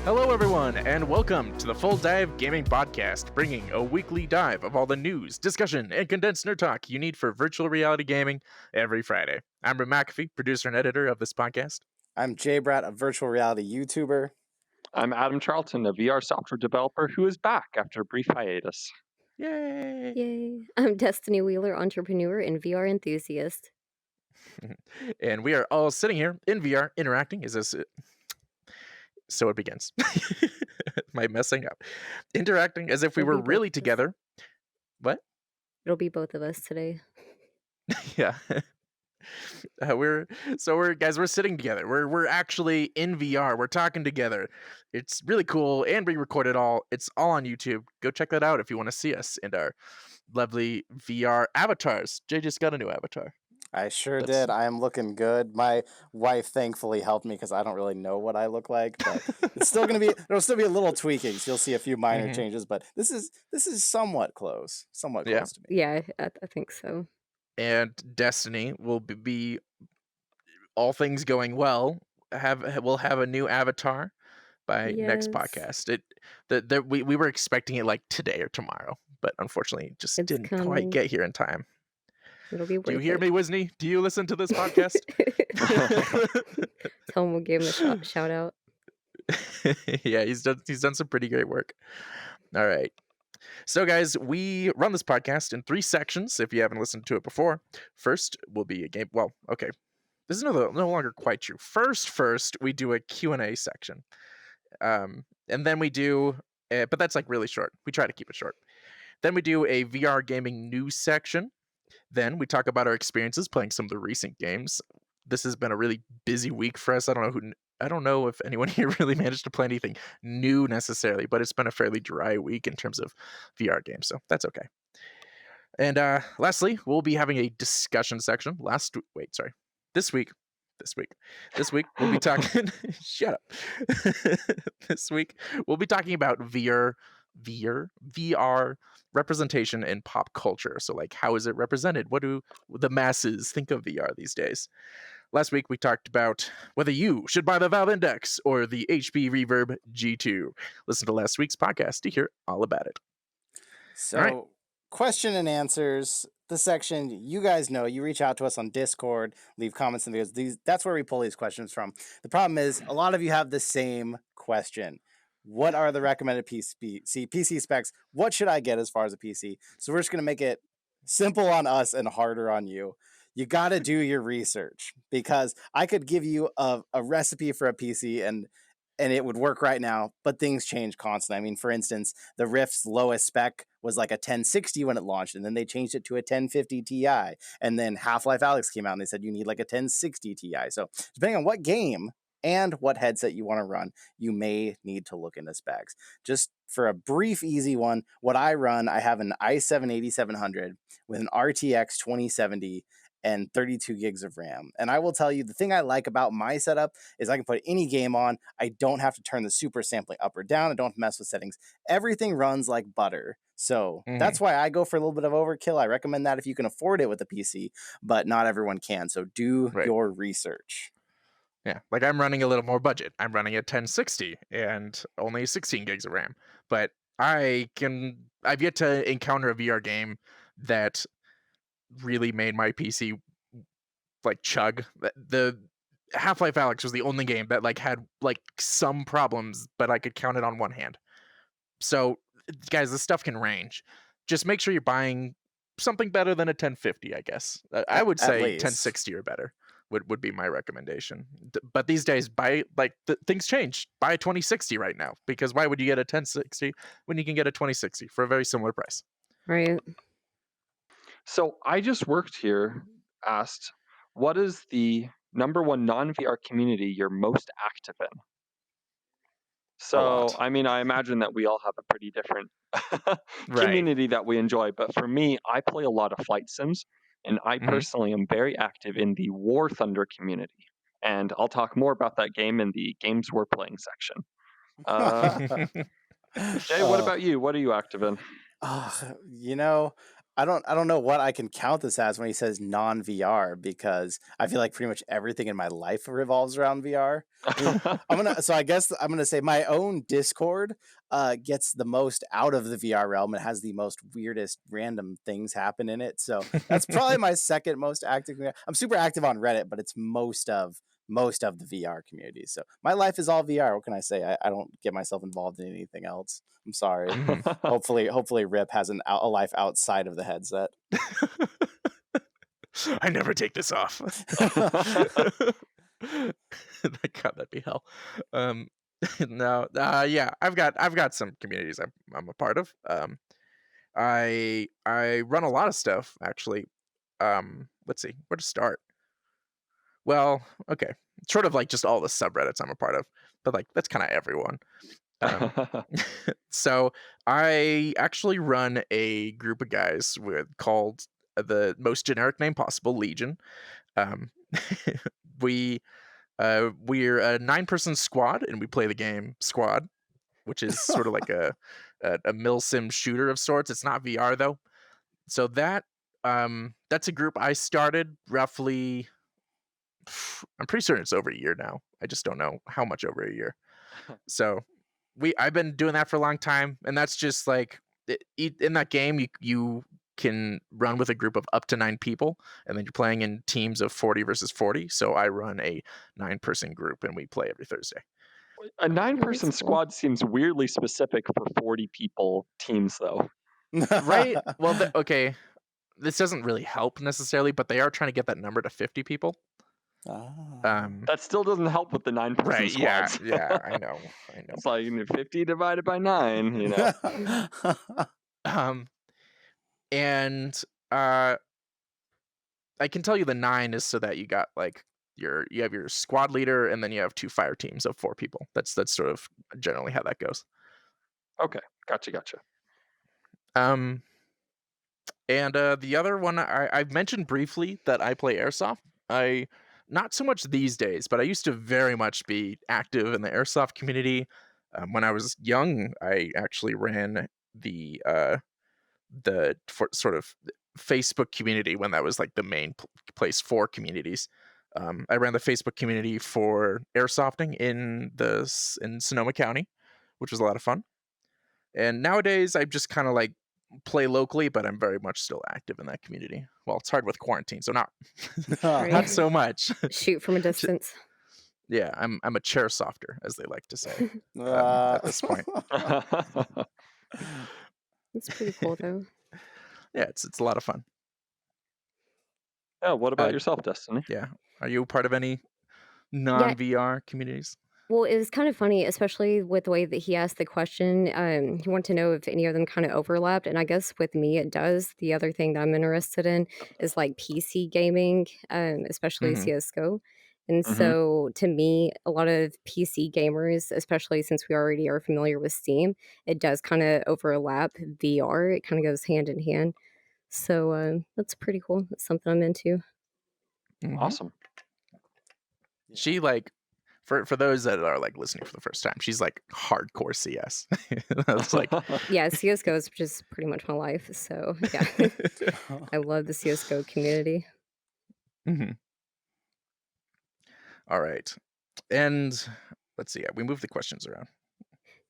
Hello, everyone, and welcome to the Full Dive Gaming Podcast, bringing a weekly dive of all the news, discussion, and condensed nerd talk you need for virtual reality gaming every Friday. I'm Rick McAfee, producer and editor of this podcast. I'm Jay Bratt, a virtual reality YouTuber. I'm Adam Charlton, a VR software developer who is back after a brief hiatus. Yay! Yay. I'm Destiny Wheeler, entrepreneur and VR enthusiast. And we are all sitting here in VR interacting. So it begins. Am I messing up? Interacting as if we were really together. What? It'll be both of us today. Yeah. We're sitting together. We're actually in VR. We're talking together. It's really cool, and we record it all. It's all on YouTube. Go check that out if you want to see us and our lovely VR avatars. Jay just got a new avatar. I sure did. I am looking good. My wife thankfully helped me because I don't really know what I look like, but it's still gonna be there'll still be a little tweaking. So you'll see a few minor changes, but this is somewhat close. Somewhat close to me. Yeah, I think so. And Destiny will be all things going well. We'll have a new avatar by next podcast. We were expecting it like today or tomorrow, but unfortunately, it just didn't quite get here in time. It'll be worth it. Do you hear me, Wisney? Do you listen to this podcast? Tell him we'll give him a shout out. Yeah, he's done some pretty great work. All right. So, guys, we run this podcast in 3 sections, if you haven't listened to it before. First will be a game. Well, okay. This is no longer quite true. First, we do a Q&A section. And then we do, but that's like really short. We try to keep it short. Then we do a VR gaming news section. Then we talk about our experiences playing some of the recent games. This has been a really busy week for us. I don't know if anyone here really managed to play anything new necessarily, but it's been a fairly dry week in terms of VR games, so that's okay. And lastly, we'll be having a discussion section. This week we'll be talking. Shut up. This week we'll be talking about VR representation in pop culture. So, like, how is it represented? What do the masses think of VR these days? Last week, we talked about whether you should buy the Valve Index or the HP Reverb G2. Listen to last week's podcast to hear all about it. So, question and answers, the section, you guys know, you reach out to us on Discord, leave comments in the videos. That's where we pull these questions from. The problem is, a lot of you have the same question. What are the recommended PC specs? What should I get as far as a PC? So we're just going to make it simple on us and harder on you. You got to do your research, because I could give you a recipe for a PC and it would work right now, but things change constantly. I mean, for instance, the Rift's lowest spec was like a 1060 when it launched, and then they changed it to a 1050 Ti, and then Half-Life Alyx came out and they said you need like a 1060 Ti. So depending on what game and what headset you want to run, you may need to look into specs. Just for a brief, easy one, what I run, I have an i7 8700 with an RTX 2070 and 32 gigs of RAM. And I will tell you, the thing I like about my setup is I can put any game on. I don't have to turn the super sampling up or down. I don't have to mess with settings. Everything runs like butter. So that's why I go for a little bit of overkill. I recommend that if you can afford it with a PC, but not everyone can. So do your research. Yeah, like I'm running a little more budget. I'm running a 1060 and only 16 gigs of RAM. But I've yet to encounter a VR game that really made my PC like chug. The Half-Life Alyx was the only game that like had like some problems, but I could count it on one hand. So, guys, this stuff can range. Just make sure you're buying something better than a 1050, I guess. I would say 1060 or better would be my recommendation. But these days, things change. Buy a 2060 right now, because why would you get a 1060 when you can get a 2060 for a very similar price? Right. So I just worked here, asked, what is the number one non-VR community you're most active in? So, I mean, I imagine that we all have a pretty different community that we enjoy. But for me, I play a lot of flight sims, and I personally am very active in the War Thunder community. And I'll talk more about that game in the games we're playing section. Jay, what about you? What are you active in? You know, I don't know what I can count this as when he says non-VR, because I feel like pretty much everything in my life revolves around VR. I mean, I guess I'm gonna say my own Discord gets the most out of the VR realm and has the most weirdest random things happen in it. So that's probably my second most active. I'm super active on Reddit, but it's most of the VR community. So my life is all VR. What can I say? I don't get myself involved in anything else. I'm sorry. Hopefully Rip has a life outside of the headset. I never take this off. God, that'd be hell. No, yeah, I've got some communities I'm a part of. I run a lot of stuff actually. Let's see where to start. Well, okay, sort of like just all the subreddits I'm a part of, but like that's kind of everyone. So I actually run a group of guys called the most generic name possible, Legion. Um, we're a 9-person squad, and we play the game Squad, which is sort of like a milsim shooter of sorts. It's not VR though. So that's a group I started roughly. I'm pretty certain it's over a year now. I just don't know how much over a year. So I've been doing that for a long time, and that's just like in that game you can run with a group of up to 9 people, and then you're playing in teams of 40 versus 40. So I run a 9-person group, and we play every Thursday. A 9-person That's cool. squad seems weirdly specific for 40 people teams, though. Right? Well, okay, this doesn't really help necessarily, but they are trying to get that number to 50 people. That still doesn't help with the 9-person Right? squads. Yeah, I know. It's like 50 divided by 9, you know. And I can tell you the 9 is so that you got like you have your squad leader, and then you have 2 fire teams of 4 people. That's sort of generally how that goes. Okay, gotcha. And the other one I've mentioned briefly that I play airsoft. I not so much these days, but I used to very much be active in the airsoft community. When I was young, I actually ran the sort of Facebook community when that was like the main place for communities. I ran the Facebook community for airsofting in Sonoma County, which was a lot of fun. And nowadays, I just kind of like play locally, but I'm very much still active in that community. Well, it's hard with quarantine, so not not so much. Shoot from a distance. Yeah, I'm a chair softer, as they like to say at this point. That's pretty cool, though. Yeah, it's a lot of fun. Yeah, what about yourself, Destiny? Yeah, are you part of any non-VR communities? Well, it was kind of funny, especially with the way that he asked the question. He wanted to know if any of them kind of overlapped, and I guess with me it does. The other thing that I'm interested in is like PC gaming, especially CS:GO. And so to me, a lot of PC gamers, especially since we already are familiar with Steam, it does kind of overlap VR. It kind of goes hand in hand. So that's pretty cool. That's something I'm into. Awesome. She like for those that are like listening for the first time, she's like hardcore CS. That's like Yeah, CS:GO is just pretty much my life. So yeah, I love the CS:GO community. All right, and let's see. We move the questions around.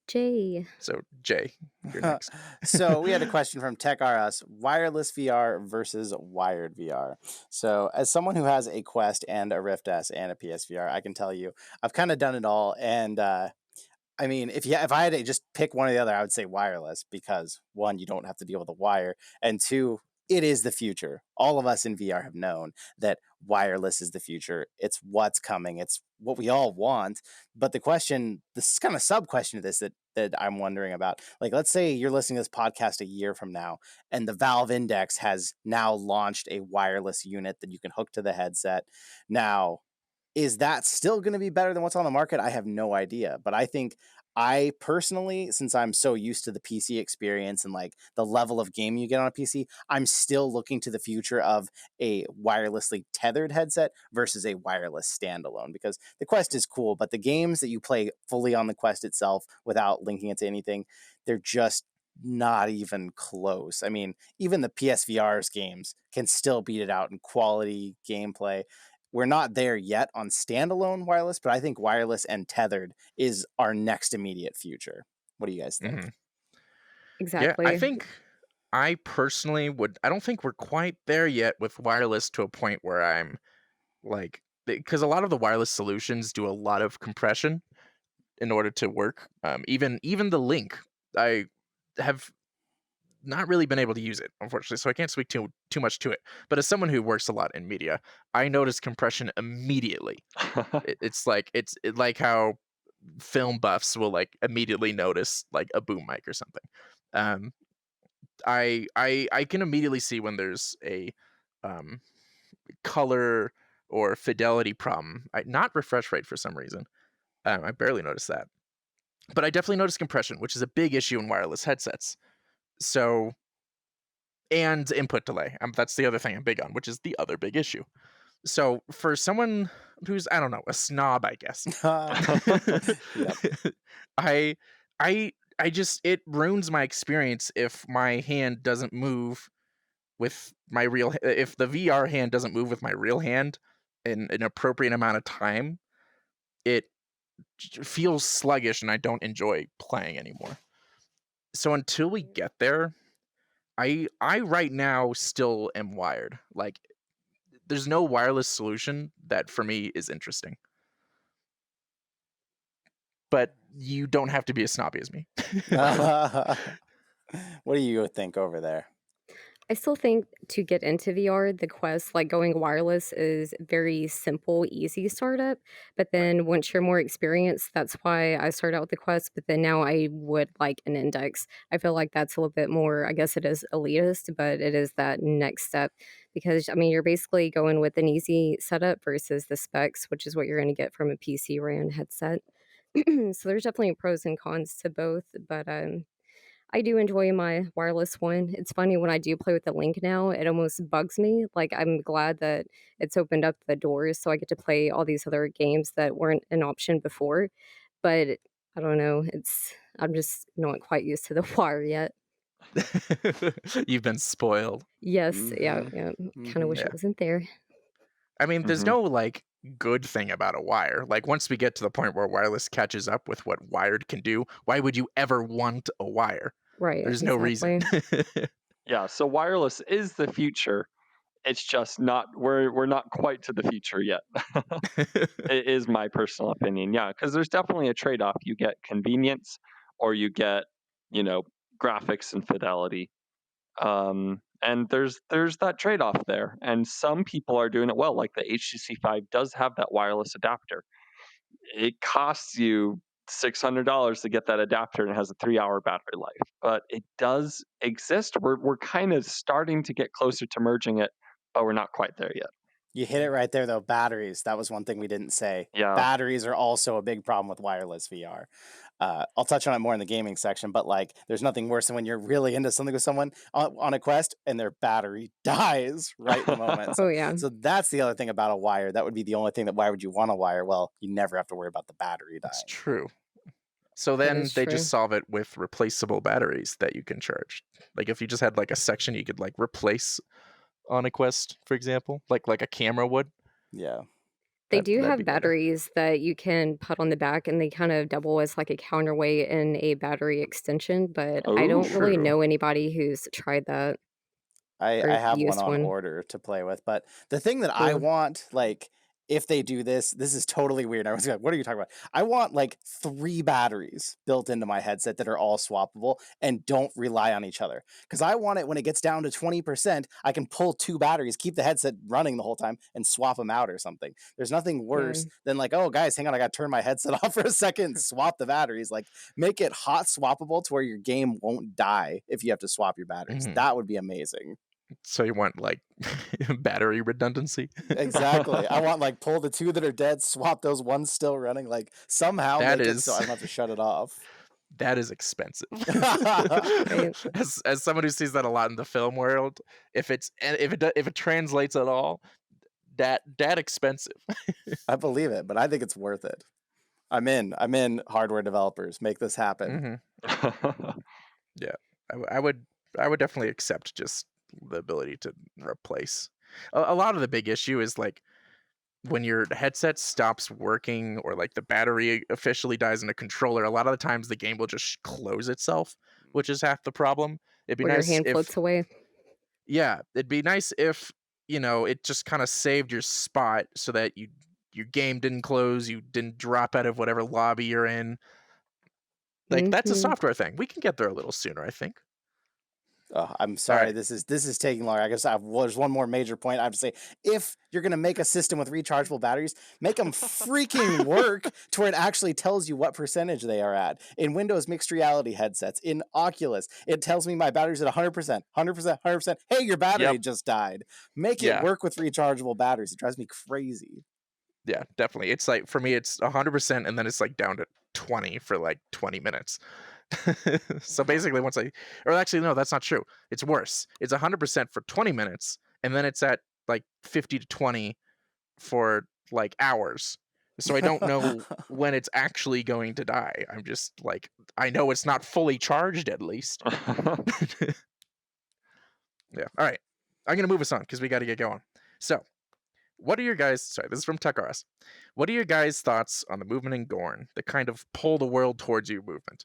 Jay. So Jay, you're next. So we had a question from Tech R Us: wireless VR versus wired VR. So as someone who has a Quest and a Rift S and a PSVR, I can tell you I've kind of done it all. And I mean, if I had to just pick one or the other, I would say wireless, because one, you don't have to deal with a wire, and two, it is the future. All of us in VR have known that wireless is the future. It's what's coming. It's what we all want. But this is kind of sub question to this that I'm wondering about. Like, let's say you're listening to this podcast a year from now, and the Valve Index has now launched a wireless unit that you can hook to the headset. Now, is that still going to be better than what's on the market? I have no idea. But I think I personally, since I'm so used to the PC experience and like the level of game you get on a PC, I'm still looking to the future of a wirelessly tethered headset versus a wireless standalone, because the Quest is cool, but the games that you play fully on the Quest itself without linking it to anything, they're just not even close. I mean, even the PSVR's games can still beat it out in quality gameplay. We're not there yet on standalone wireless, but I think wireless and tethered is our next immediate future. What do you guys think? Yeah, I Exactly. think I personally would. I don't think we're quite there yet with wireless to a point where I'm like, because a lot of the wireless solutions do a lot of compression in order to work. Even the Link, I have not really been able to use it, unfortunately, so I can't speak too much to it. But as someone who works a lot in media, I notice compression immediately. Like how film buffs will like immediately notice like a boom mic or something. Um, I can immediately see when there's a um, color or fidelity problem. Not refresh rate for some reason. I barely noticed that, but I definitely noticed compression, which is a big issue in wireless headsets. So, and input delay. That's the other thing I'm big on, which is the other big issue. So for someone who's, I don't know, a snob, I guess, Yep. I I just, it ruins my experience if my hand doesn't move with my real, if the VR hand doesn't move with my real hand in an appropriate amount of time. It feels sluggish and I don't enjoy playing anymore. So until we get there, I right now still am wired. Like there's no wireless solution that for me is interesting. But you don't have to be as snobby as me. What do you think over there? I still think to get into VR, the Quest, like going wireless, is very simple, easy startup. But then once you're more experienced, that's why I started out with the Quest. But then now I would like an Index. I feel like that's a little bit more, I guess it is elitist, but it is that next step. Because, I mean, you're basically going with an easy setup versus the specs, which is what you're going to get from a PC ran headset. So there's definitely pros and cons to both. But I do enjoy my wireless one. It's funny when I do play with the Link now, it almost bugs me. Like I'm glad that it's opened up the doors so I get to play all these other games that weren't an option before. But I don't know, I'm just not quite used to the wire yet. You've been spoiled. Yes, yeah, Mhm. yeah. Kind of Mhm. wish Yeah. it wasn't there. I mean, there's Mhm. no like good thing about a wire. Like once we get to the point where wireless catches up with what wired can do, why would you ever want a wire? Right, There's no reason. exactly. Yeah, so wireless is the future. It's just not we're not quite to the future yet. It is my personal opinion. Yeah, because there's definitely a trade-off. You get convenience or you get, you know, graphics and fidelity. And there's that trade-off there. And some people are doing it well. Like the HTC 5 does have that wireless adapter. It costs you $600 to get that adapter and it has a 3-hour battery life. But it does exist. We're kind of starting to get closer to merging it, but we're not quite there yet. You hit it right there, though. Batteries. That was one thing we didn't say. Yeah. Batteries are also a big problem with wireless VR. I'll touch on it more in the gaming section, but like, there's nothing worse than when you're really into something with someone on a Quest and their battery dies right in the moment. Oh, yeah. So that's the other thing about a wire. That would be the only thing that why would you want a wire? Well, you never have to worry about the battery That's dying. true. So That then is they true. just solve it with replaceable batteries that you can charge. Like if you just had like a section you could like replace on a Quest, for example, like a camera would. Yeah. They do That'd be have better. batteries that you can put on the back, and they kind of double as like a counterweight and a battery extension, but I don't really True. know anybody who's tried that I or have one used on one. order to play with, but the thing that I Ooh, want, like, if they do this, this is totally weird. I was like, what are you talking about? I want like 3 batteries built into my headset that are all swappable and don't rely on each other. Because I want it when it gets down to 20%, I can pull 2 batteries, keep the headset running the whole time, and swap them out or something. There's nothing yeah. worse than like, oh guys, hang on, I gotta turn my headset off for a second and swap the batteries. Like, make it hot swappable to where your game won't die if you have to swap your batteries. Mhm. That would be amazing. So you want like battery redundancy? Exactly. I want like pull the 2 that are dead, swap those ones still running, like somehow That make it so I is don't have to shut it off. that is expensive. Right. As someone who sees that a lot in the film world, if it translates at all, that expensive. I believe it, but I think it's worth it. I'm in. Hardware developers. Make this happen. Mhm. Yeah. I would definitely accept just the ability to replace. A lot of the big issue is like when your headset stops working or like the battery officially dies in a controller. A lot of the times the game will just close itself, which is half the problem. It'd be Or your nice hand if floats away. yeah, it'd be nice if it just kind of saved your spot so that your game didn't close, you didn't drop out of whatever lobby you're in. Like that's a Mhm. software thing. We can get there a little sooner, I think. Oh, I'm All sorry. right. This is taking longer. I guess there's one more major point I have to say. If you're gonna make a system with rechargeable batteries, make them freaking work to where it actually tells you what percentage they are at. In Windows mixed reality headsets, in Oculus, it tells me my battery's at 100%, 100%, 100%. Hey, your battery Yep. just died. Make it Yeah. work with rechargeable batteries. It drives me crazy. Yeah, definitely. It's like for me it's 100% and then it's like down to 20 for like 20 minutes. So basically or actually no, that's not true. It's worse. It's 100% for 20 minutes and then it's at like 50 to 20 for like hours. So I don't know when it's actually going to die. I'm just like I know it's not fully charged at least. Yeah. All right. I'm going to move us on because we got to get going. So, what are your guys? Sorry, this is from TechRS. What are your guys' thoughts on the movement in Gorn, the kind of pull the world towards you movement?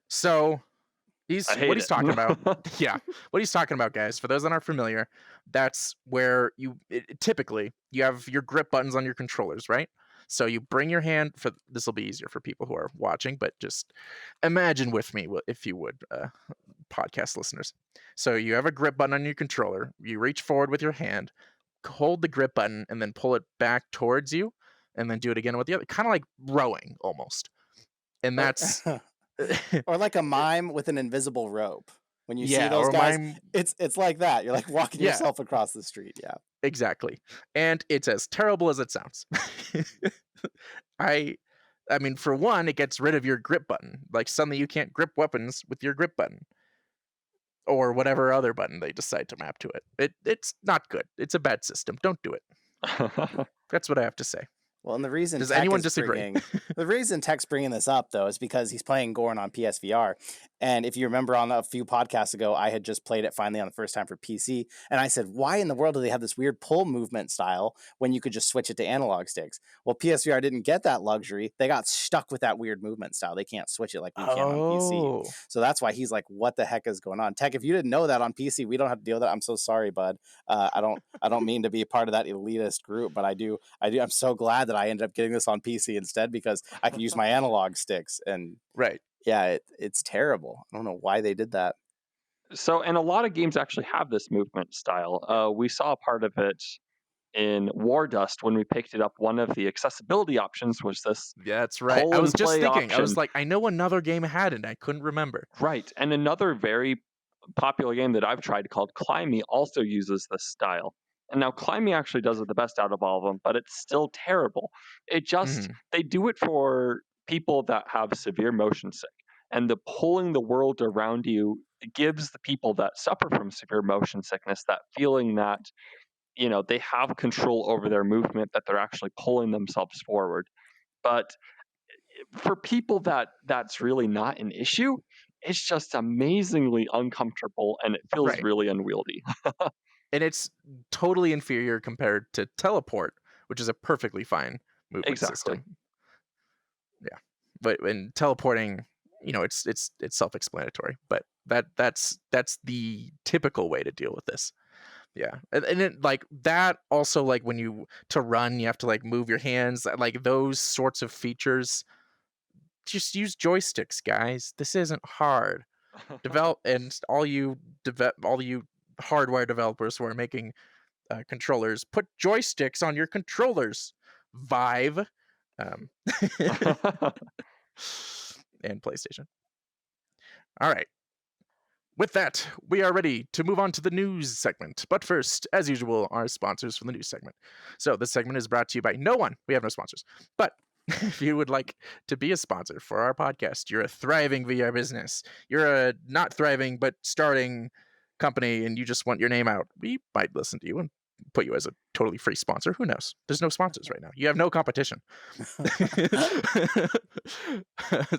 So, I what hate he's it. talking about. Yeah, what he's talking about, guys. For those that aren't familiar, that's where typically you have your grip buttons on your controllers, right? So you bring your hand for this will be easier for people who are watching, but just imagine with me if you would, podcast listeners. So you have a grip button on your controller. You reach forward with your hand, hold the grip button, and then pull it back towards you, and then do it again with the other, kind of like rowing almost. And Or, that's or like a mime with an invisible rope. When you see yeah, those or guys, mime. it's like that. You're like walking Yeah, yourself across the street. Yeah. exactly. And it's as terrible as it sounds. I I mean, for one, it gets rid of your grip button. Like suddenly you can't grip weapons with your grip button. Or whatever other button they decide to map to it. It's not good. It's a bad system. Don't do it. That's what I have to say. Well, and the reason Does anyone disagree? the reason Tech's bringing this up though is because he's playing Gorn on PSVR, and if you remember on a few podcasts ago, I had just played it finally on the first time for PC, and I said, "Why in the world do they have this weird pull movement style when you could just switch it to analog sticks?" Well, PSVR didn't get that luxury. They got stuck with that weird movement style. They can't switch it like we can on PC. Oh, So that's why he's like, "What the heck is going on?" Tech, if you didn't know that on PC, we don't have to deal with that. I'm so sorry, bud. I don't mean to be a part of that elitist group, but I do. I'm so glad that I ended up getting this on PC instead because I can use my analog sticks. And right. yeah, it's terrible. I don't know why they did that. So, and a lot of games actually have this movement style. We saw a part of it in War Dust when we picked it up. One of the accessibility options was this Yeah, that's right. pull I and was just play thinking. I was option. like, I know another game had it. And I couldn't remember. Right. And another very popular game that I've tried called Climb Me also uses this style. And now Climb Me actually does it the best out of all of them, but it's still terrible. It just, Mhm. they do it for people that have severe motion sick. And the pulling the world around you gives the people that suffer from severe motion sickness that feeling that, they have control over their movement, that they're actually pulling themselves forward. But for people that's really not an issue, it's just amazingly uncomfortable and it feels Right. really unwieldy. And it's totally inferior compared to teleport, which is a perfectly fine movement Exactly. system. Yeah, but when teleporting, it's self-explanatory. But that's the typical way to deal with this. Yeah, and it, like that also, like when you to run, you have to like move your hands. Like those sorts of features. Just use joysticks, guys. This isn't hard. Develop and all you hardware developers who are making controllers, put joysticks on your controllers. Vive, um, and PlayStation. All right. With that, we are ready to move on to the news segment. But first, as usual, our sponsors for the news segment. So this segment is brought to you by no one. We have no sponsors. But if you would like to be a sponsor for our podcast, you're a thriving VR business, you're a not thriving but starting company, and you just want your name out, we might listen to you and put you as a totally free sponsor. Who knows? There's no sponsors right now. You have no competition.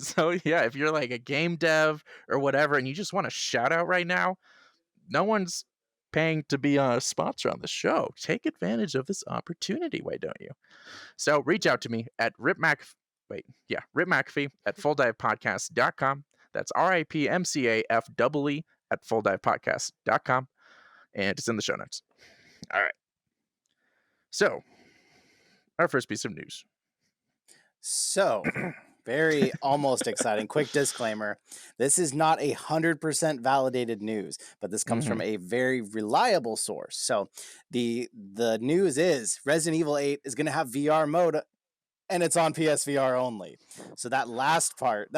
So yeah, if you're like a game dev or whatever, and you just want a shout out right now, no one's paying to be a sponsor on the show. Take advantage of this opportunity. Why don't you? So reach out to me at ripmcafee at fulldivepodcast.com. That's RIPMCAFEE at fulldivepodcast.com. And it's in the show notes. All right. So, our first piece of news. So, very almost exciting. Quick disclaimer. This is not 100% validated news, but this comes from a very reliable source. So, the news is Resident Evil 8 is going to have VR mode, and it's on PSVR only. So that last part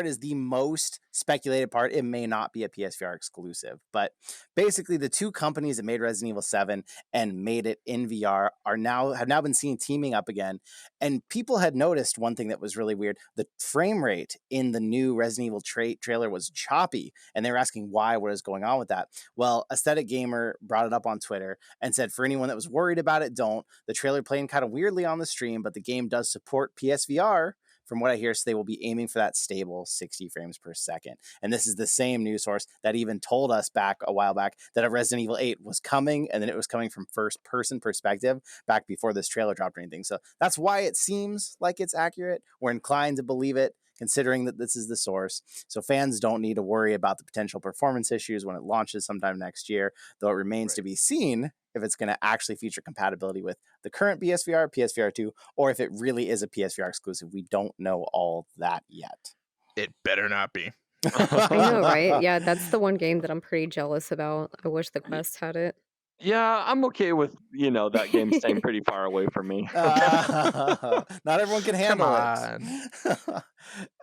is the most speculated part. It may not be a PSVR exclusive, but basically the two companies that made Resident Evil 7 and made it in VR have now been seen teaming up again. And people had noticed one thing that was really weird. The frame rate in the new Resident Evil trailer was choppy, and they were asking why, what is going on with that? Well, Aesthetic Gamer brought it up on Twitter and said, for anyone that was worried about it, don't. The trailer playing kind of weirdly on the stream, but the game does support PSVR. From what I hear, so they will be aiming for that stable 60 frames per second. And this is the same news source that even told us back a while back that a Resident Evil 8 was coming, and then it was coming from first-person perspective back before this trailer dropped or anything. So that's why it seems like it's accurate. We're inclined to believe it, considering that this is the source. So fans don't need to worry about the potential performance issues when it launches sometime next year, though it remains to be seen if it's going to actually feature compatibility with the current PSVR, PSVR 2, or if it really is a PSVR exclusive. We don't know all that yet. It better not be. I know, right? Yeah, that's the one game that I'm pretty jealous about. I wish the Quest had it. Yeah, I'm okay with, that game staying pretty far away from me. Not everyone can handle it.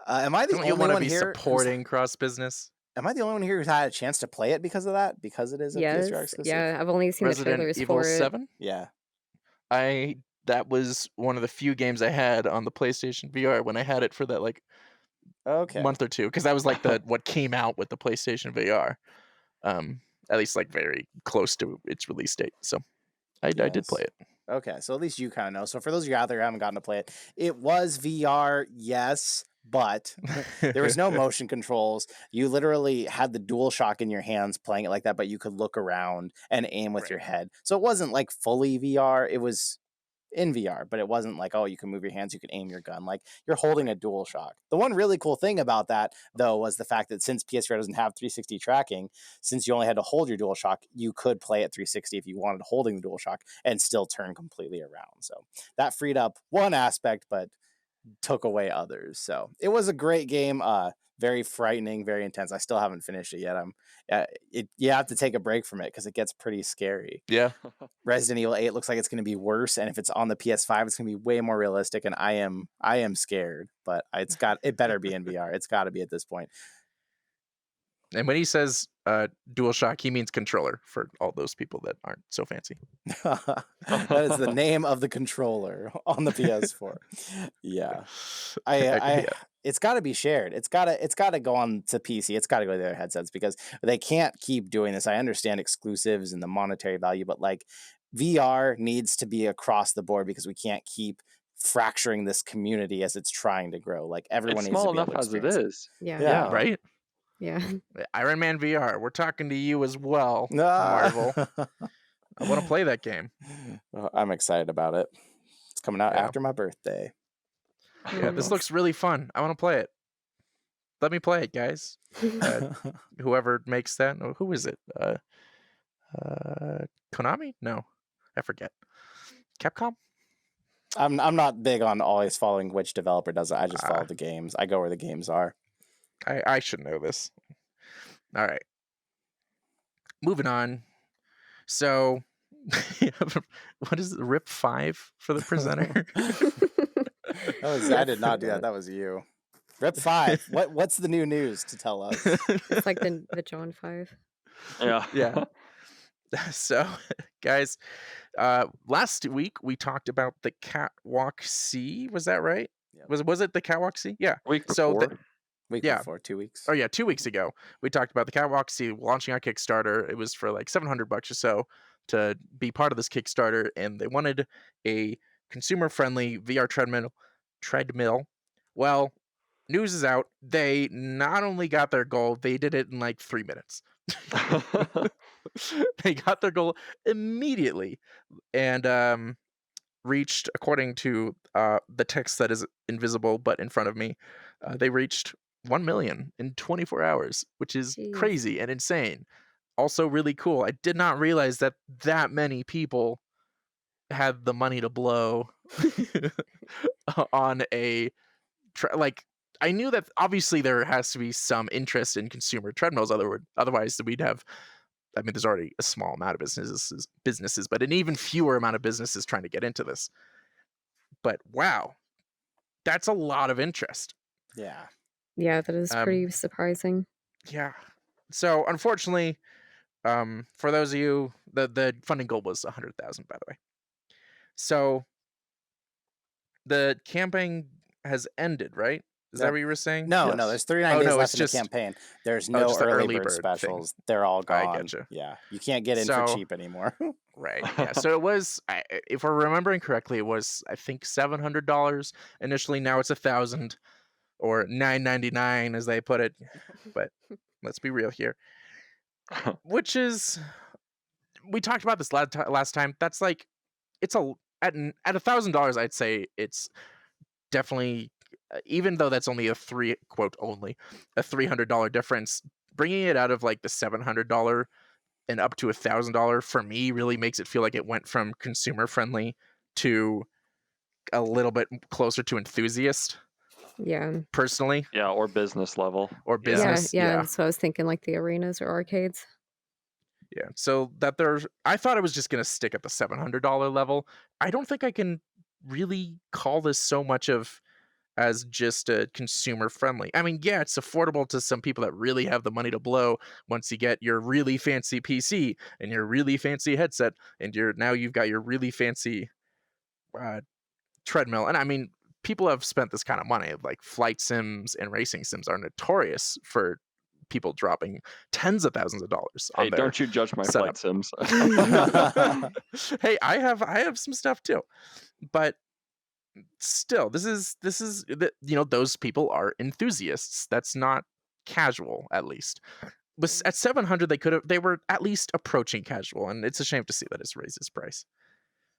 Am I the only one here supporting cross business? Am I the only one here who's had a chance to play it because of that? Because it is a PSVR exclusive? Yeah, I've only seen Resident the trailers Evil for it. 7? Yeah. That was one of the few games I had on the PlayStation VR when I had it for that month or two, because that was like what came out with the PlayStation VR. At least very close to its release date. So I did play it. Okay, so at least you kind of know. So for those of you out there who haven't gotten to play it, it was VR, yes, but there was no motion controls. You literally had the DualShock in your hands playing it like that, but you could look around and aim with your head. So it wasn't like fully VR. It was in VR, but it wasn't like, oh, you can move your hands, you can aim your gun. Like, you're holding a DualShock. The one really cool thing about that, though, was the fact that since PSVR doesn't have 360 tracking, since you only had to hold your DualShock, you could play at 360 if you wanted holding the DualShock and still turn completely around. So that freed up one aspect, but took away others. So it was a great game. Very frightening, very intense. I still haven't finished it yet. You have to take a break from it because it gets pretty scary. Yeah. Resident Evil 8 looks like it's going to be worse, and if it's on the PS5, it's going to be way more realistic. And I am scared, but it better be in VR. It's got to be at this point. And when he says DualShock, he means controller for all those people that aren't so fancy. That is the name of the controller on the PS4. Yeah. It's got to be shared. It's got to go on to PC. It's got to go to their headsets because they can't keep doing this. I understand exclusives and the monetary value, but VR needs to be across the board because we can't keep fracturing this community as it's trying to grow. Everyone It's needs to small be able enough to as it experience is. Yeah. Right? Yeah. Iron Man VR. We're talking to you as well, Marvel. I want to play that game. I'm excited about it. It's coming out after my birthday. Yeah, this looks really fun. I want to play it. Let me play it, guys. Whoever makes that. Who is it? Konami? No, I forget. Capcom? I'm not big on always following which developer does it. I just follow the games. I go where the games are. I should know this. All right. Moving on. So, what is it? Rip 5 for the presenter? I did not do that. That was you. Rip 5. What's the new news to tell us? It's like the John 5. Yeah. Yeah. So, guys, last week we talked about the Catwalk C. Was that right? Yep. Was it the Catwalk C? Yeah. Week before. Week before, 2 weeks. Oh yeah, 2 weeks ago we talked about the Catwalk C launching on Kickstarter. It was for $700 or so. to be part of this Kickstarter, and they wanted a consumer-friendly VR treadmill. Well, news is out. They not only got their goal, they did it in like 3 minutes. They got their goal immediately, and reached, according to the text that is invisible but in front of me, they reached 1 million in 24 hours, which is Jeez. crazy and insane. Also really cool. I did not realize that many people had the money to blow on a like, I knew that obviously there has to be some interest in consumer treadmills, otherwise we'd have, I mean, there's already a small amount of businesses, but an even fewer amount of businesses trying to get into this. But wow, that's a lot of interest. Yeah. Yeah, that is pretty surprising. Yeah. So unfortunately, for those of you, the funding goal was 100,000, by the way. So the campaign has ended, right? Is that what you were saying? No, Yes. there's 39 days no, left it's in the just campaign. There's no just the early early bird bird thing. specials. They're all I gone. getcha. Yeah, you can't get in for cheap anymore. Right. Yeah. So it was, if we're remembering correctly, it was, I think, $700 initially. Now it's 1,000 or $9.99 as they put it. But let's be real here. Which is, we talked about this last time. That's like, it's at $1,000. I'd say it's definitely, even though that's only a $300 difference. Bringing it out of like the $700 and up to $1,000 for me really makes it feel like it went from consumer friendly to a little bit closer to enthusiast. Yeah. Personally. Yeah, or business level. Or business. Yeah. So I was thinking like the arenas or arcades. Yeah. So that I thought it was just gonna stick at the $700 level. I don't think I can really call this so much as just a consumer friendly. I mean, yeah, it's affordable to some people that really have the money to blow once you get your really fancy PC and your really fancy headset and you've got your really fancy treadmill. And I mean, people have spent this kind of money. Like flight sims and racing sims are notorious for people dropping tens of thousands of dollars on their don't you judge my setup. flight sims. Hey, I have some stuff too. But still, this is those people are enthusiasts. That's not casual, at least. But at 700, they were at least approaching casual, and it's a shame to see that it's raised its price.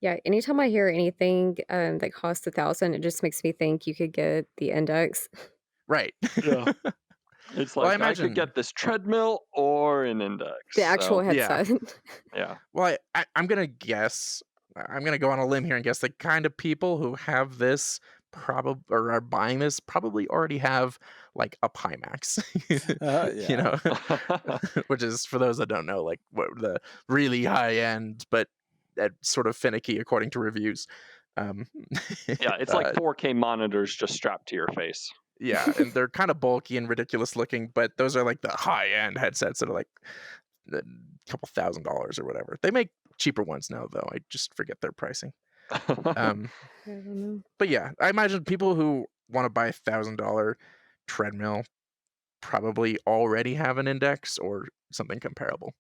Yeah, anytime I hear anything that costs 1,000, it just makes me think you could get the index. Right. Yeah. It's like, I could get this treadmill or an index. The actual headset. Yeah. Well, I'm gonna guess. I'm gonna go on a limb here and guess the kind of people who have this or are buying this probably already have like a Pimax, which is, for those that don't know, like what the really high end, but sort of finicky according to reviews. Yeah, it's like 4K monitors just strapped to your face. Yeah, and they're kind of bulky and ridiculous looking, but those are like the high end headsets that are like a couple $1,000s or whatever. They make cheaper ones now, though. I just forget their pricing. I don't know. But yeah, I imagine people who want to buy $1,000 treadmill probably already have an index or something comparable.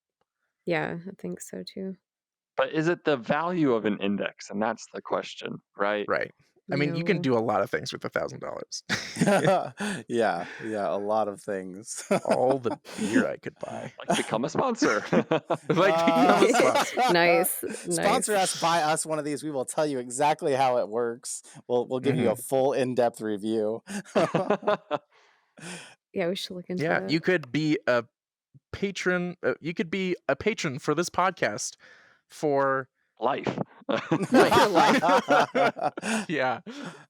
Yeah, I think so too. But is it the value of an index? And that's the question, right? Right. I mean, you can do a lot of things with $1,000. Yeah, a lot of things. All the beer I could buy. Like become a sponsor. Nice. Sponsor us, buy us one of these. We will tell you exactly how it works. We'll give you a full in-depth review. Yeah, we should look into that. Yeah, you could be a patron. You could be a patron for this podcast for life. Yeah,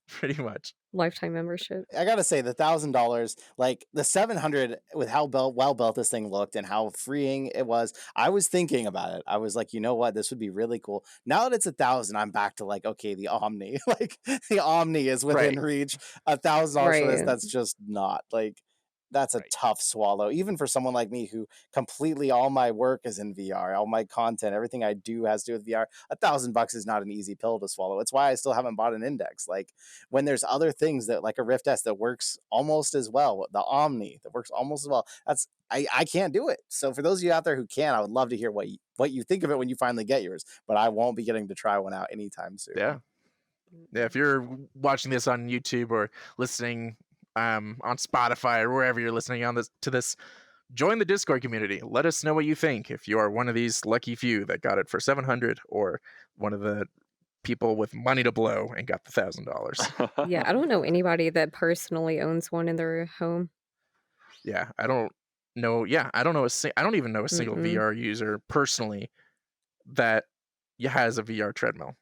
pretty much. Lifetime membership. I gotta say, the $1,000, like the 700, with how well built this thing looked and how freeing it was, I was thinking about it. I was like, you know what, this would be really cool. Now that it's 1,000, I'm back to like, okay, the Omni, like the Omni is within reach. $1,000 for this, that's just not like. that's a Right. tough swallow, even for someone like me who completely all my work is in VR, all my content, everything I do has to do with VR. $1,000 is not an easy pill to swallow. It's why I still haven't bought an Index. Like when there's other things that like a Rift S that works almost as well, the Omni that works almost as well. I can't do it. So for those of you out there who can, I would love to hear what you think of it when you finally get yours. But I won't be getting to try one out anytime soon. Yeah. Yeah, if you're watching this on YouTube or listening on Spotify or wherever you're listening to this, join the Discord community. Let us know what you think. If you are one of these lucky few that got it for $700, or one of the people with money to blow and got the $1,000. Yeah, I don't know anybody that personally owns one in their home. Yeah, I don't know. Yeah, I don't know I don't even know a single Mm-mm. VR user personally that has a VR treadmill.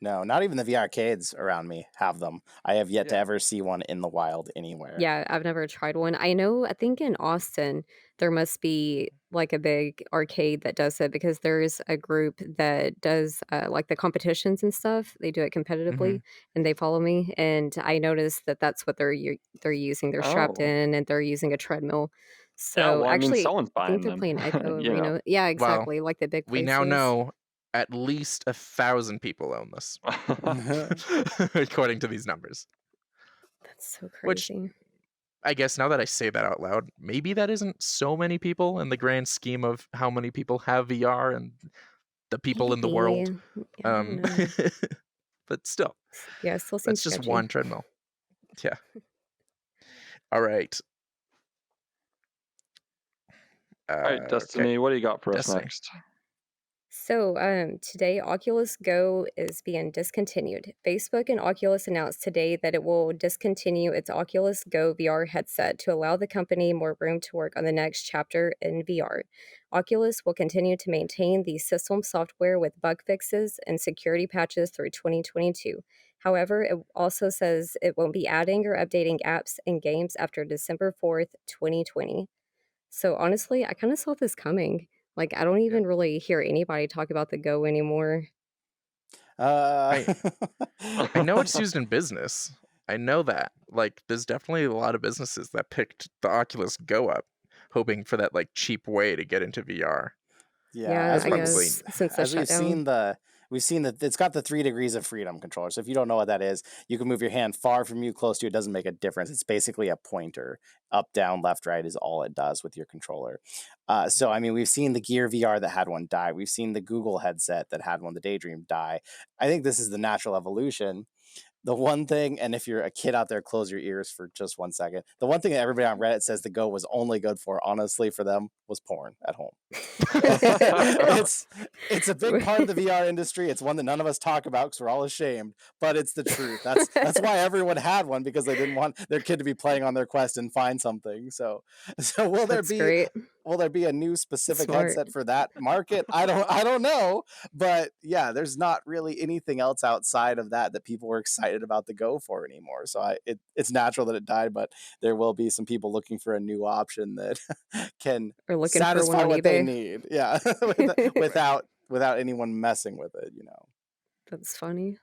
No, not even the VR arcades around me have them. I have yet to Yeah. ever see one in the wild anywhere. Yeah, I've never tried one. I think in Austin, there must be like a big arcade that does it because there's a group that does like the competitions and stuff. They do it competitively and they follow me. And I noticed that that's what they're using. They're strapped Oh. in and they're using a treadmill. Yeah, So well, I mean, actually, someone's I think buying they're them. playing Echo You know. Arena. Yeah, Well, exactly. Like the big we now places. know at least 1,000 people own this, according to these numbers. That's so Which crazy. I guess now that I say that out loud, maybe that isn't so many people in the grand scheme of how many people have VR and the people in the world. Maybe. Yeah, I don't know. But still, Yeah, it still that's seems just sketchy. one treadmill. Yeah. All right. All right, Okay. Destiny, what do you got for us Destiny. next? So, today Oculus Go is being discontinued. Facebook and Oculus announced today that it will discontinue its Oculus Go VR headset to allow the company more room to work on the next chapter in VR. Oculus will continue to maintain the system software with bug fixes and security patches through 2022. However, it also says it won't be adding or updating apps and games after December 4th, 2020. So honestly, I kind of saw this coming. Like, I don't Yeah. even really hear anybody talk about the Go anymore. I know it's used in business. I know that. Like, there's definitely a lot of businesses that picked the Oculus Go up, hoping for that like cheap way to get into VR. Yeah, Yeah, as I we've Probably. guess since the as shutdown. we've seen that it's got the 3 degrees of freedom controller. So if you don't know what that is, you can move your hand far from you, close to you. It doesn't make a difference. It's basically a pointer. Up, down, left, right is all it does with your controller. So I mean, we've seen the Gear VR that had one die. We've seen the Google headset that had one, the Daydream, die. I think this is the natural evolution. The one thing, and if you're a kid out there, close your ears for just 1 second. The one thing that everybody on Reddit says the Go was only good for, honestly, for them, was porn at home. it's a big part of the VR industry. It's one that none of us talk about because we're all ashamed, but it's the truth. That's why everyone had one, because they didn't want their kid to be playing on their Quest and find something. So That's great. will there be a new specific Smart. headset for that market? I don't know, but yeah, there's not really anything else outside of that people were excited about the Go for anymore. So it's natural that it died, but there will be some people looking for a new option that can Or looking for one satisfy on what they eBay. need. Yeah, without anyone messing with it. That's funny.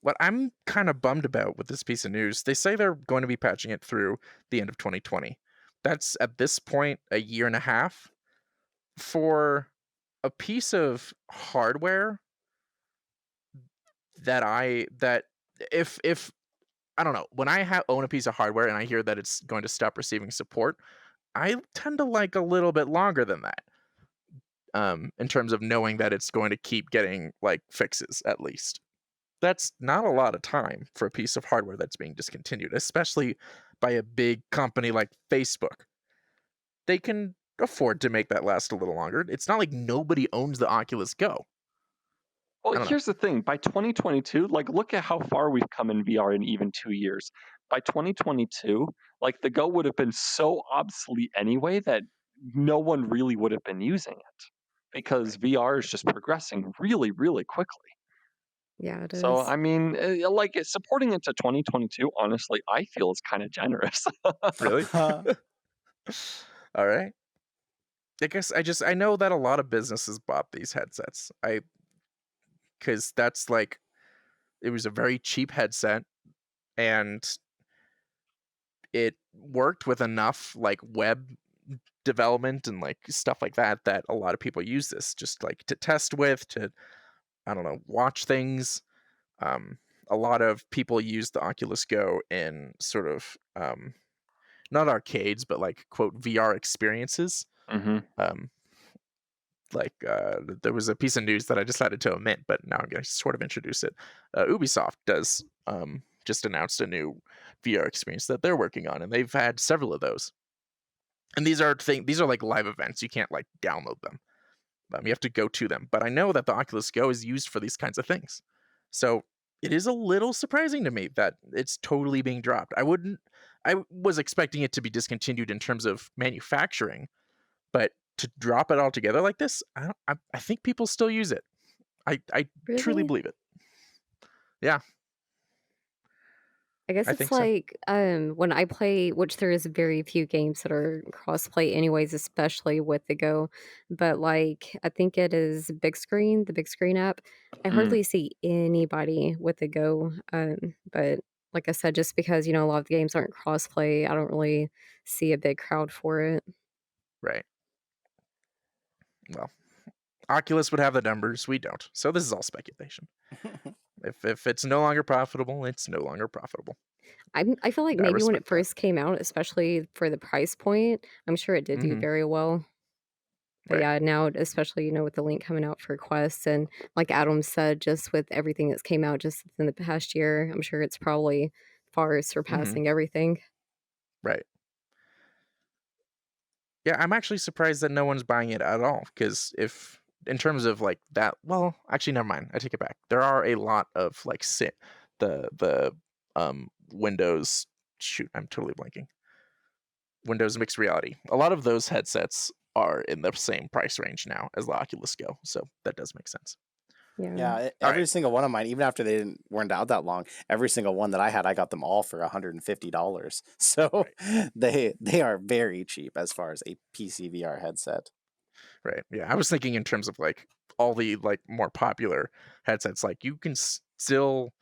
What I'm kind of bummed about with this piece of news, they say they're going to be patching it through the end of 2020. That's at this point a year and a half for a piece of hardware that if I don't know, when I own a piece of hardware and I hear that it's going to stop receiving support, I tend to like a little bit longer than that. In terms of knowing that it's going to keep getting like fixes at least. That's not a lot of time for a piece of hardware that's being discontinued, especially by a big company like Facebook. They can afford to make that last a little longer. It's not like nobody owns the Oculus Go. I Well, don't know. here's the thing. By 2022, like, look at how far we've come in VR in even 2 years. By 2022, like, the Go would have been so obsolete anyway that no one really would have been using it because VR is just progressing really, really quickly. Yeah, it So, is. I mean, like, supporting it to 2022, honestly, I feel is kind of generous. Really? All right. I guess I know that a lot of businesses bought these headsets. Because that's like, it was a very cheap headset, and it worked with enough like web development and like stuff like that a lot of people use this just like to test with, to I don't know, watch things. A lot of people use the Oculus Go in sort of not arcades, but like quote VR experiences. There was a piece of news that I decided to omit, but now I'm going to sort of introduce it. Ubisoft does just announced a new VR experience that they're working on, and they've had several of those. And these are like live events. You can't like download them. You have to go to them. But I know that the Oculus Go is used for these kinds of things. So it is a little surprising to me that it's totally being dropped. I was expecting it to be discontinued in terms of manufacturing, but to drop it all together like this, I think people still use it. I truly Really? believe it. Yeah, I guess I it's think so. like when I play, which there is very few games that are crossplay anyways, especially with the Go. But like I think it is Big Screen, the Big Screen app. I hardly see anybody with the Go. But like I said, just because a lot of the games aren't crossplay, I don't really see a big crowd for it. Right. Well, Oculus would have the numbers. We don't. So this is all speculation. If it's no longer profitable, it's no longer profitable. I feel like I maybe when it respect that. first came out, especially for the price point, I'm sure it did do very well. But Right. yeah, now especially, with the link coming out for Quest and like Adam said, just with everything that's came out just in the past year, I'm sure it's probably far surpassing everything. Right. Yeah, I'm actually surprised that no one's buying it at all. Because if in terms of like that, well, actually, never mind. I take it back. There are a lot of like the Windows. Shoot, I'm totally blanking. Windows mixed reality. A lot of those headsets are in the same price range now as the Oculus Go, so that does make sense. Yeah. Yeah, All every right. single one of mine, even after they weren't out that long, every single one that I had, I got them all for $150. So they are very cheap as far as a PC VR headset. Right. Yeah, I was thinking in terms of like all the like more popular headsets. Like you can still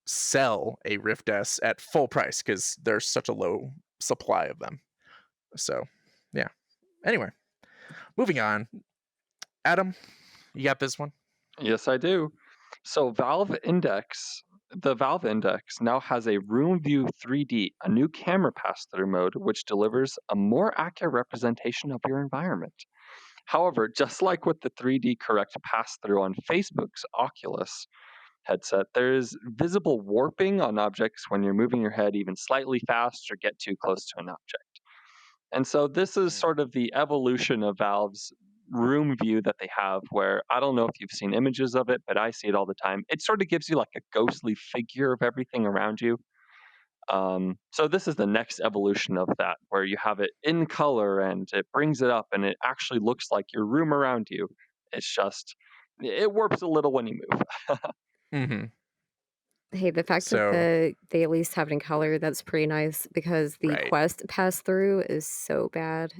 sell a Rift S at full price because there's such a low supply of them. So, yeah. Anyway, moving on. Adam, you got this one? Yes, I do. So the Valve Index now has a Room View 3D, a new camera pass-through mode, which delivers a more accurate representation of your environment. However, just like with the 3D Correct pass-through on Facebook's Oculus headset, there is visible warping on objects when you're moving your head even slightly fast or get too close to an object. And so this is sort of the evolution of Valve's room view that they have, where I don't know if you've seen images of it, but I see it all the time. It sort of gives you like a ghostly figure of everything around you. So this is the next evolution of that, where you have it in color and it brings it up and it actually looks like your room around you. It's just, it warps a little when you move. Mm-hmm. Hey, the fact that So, they at least have it in color, that's pretty nice because the right. Quest pass through is so bad.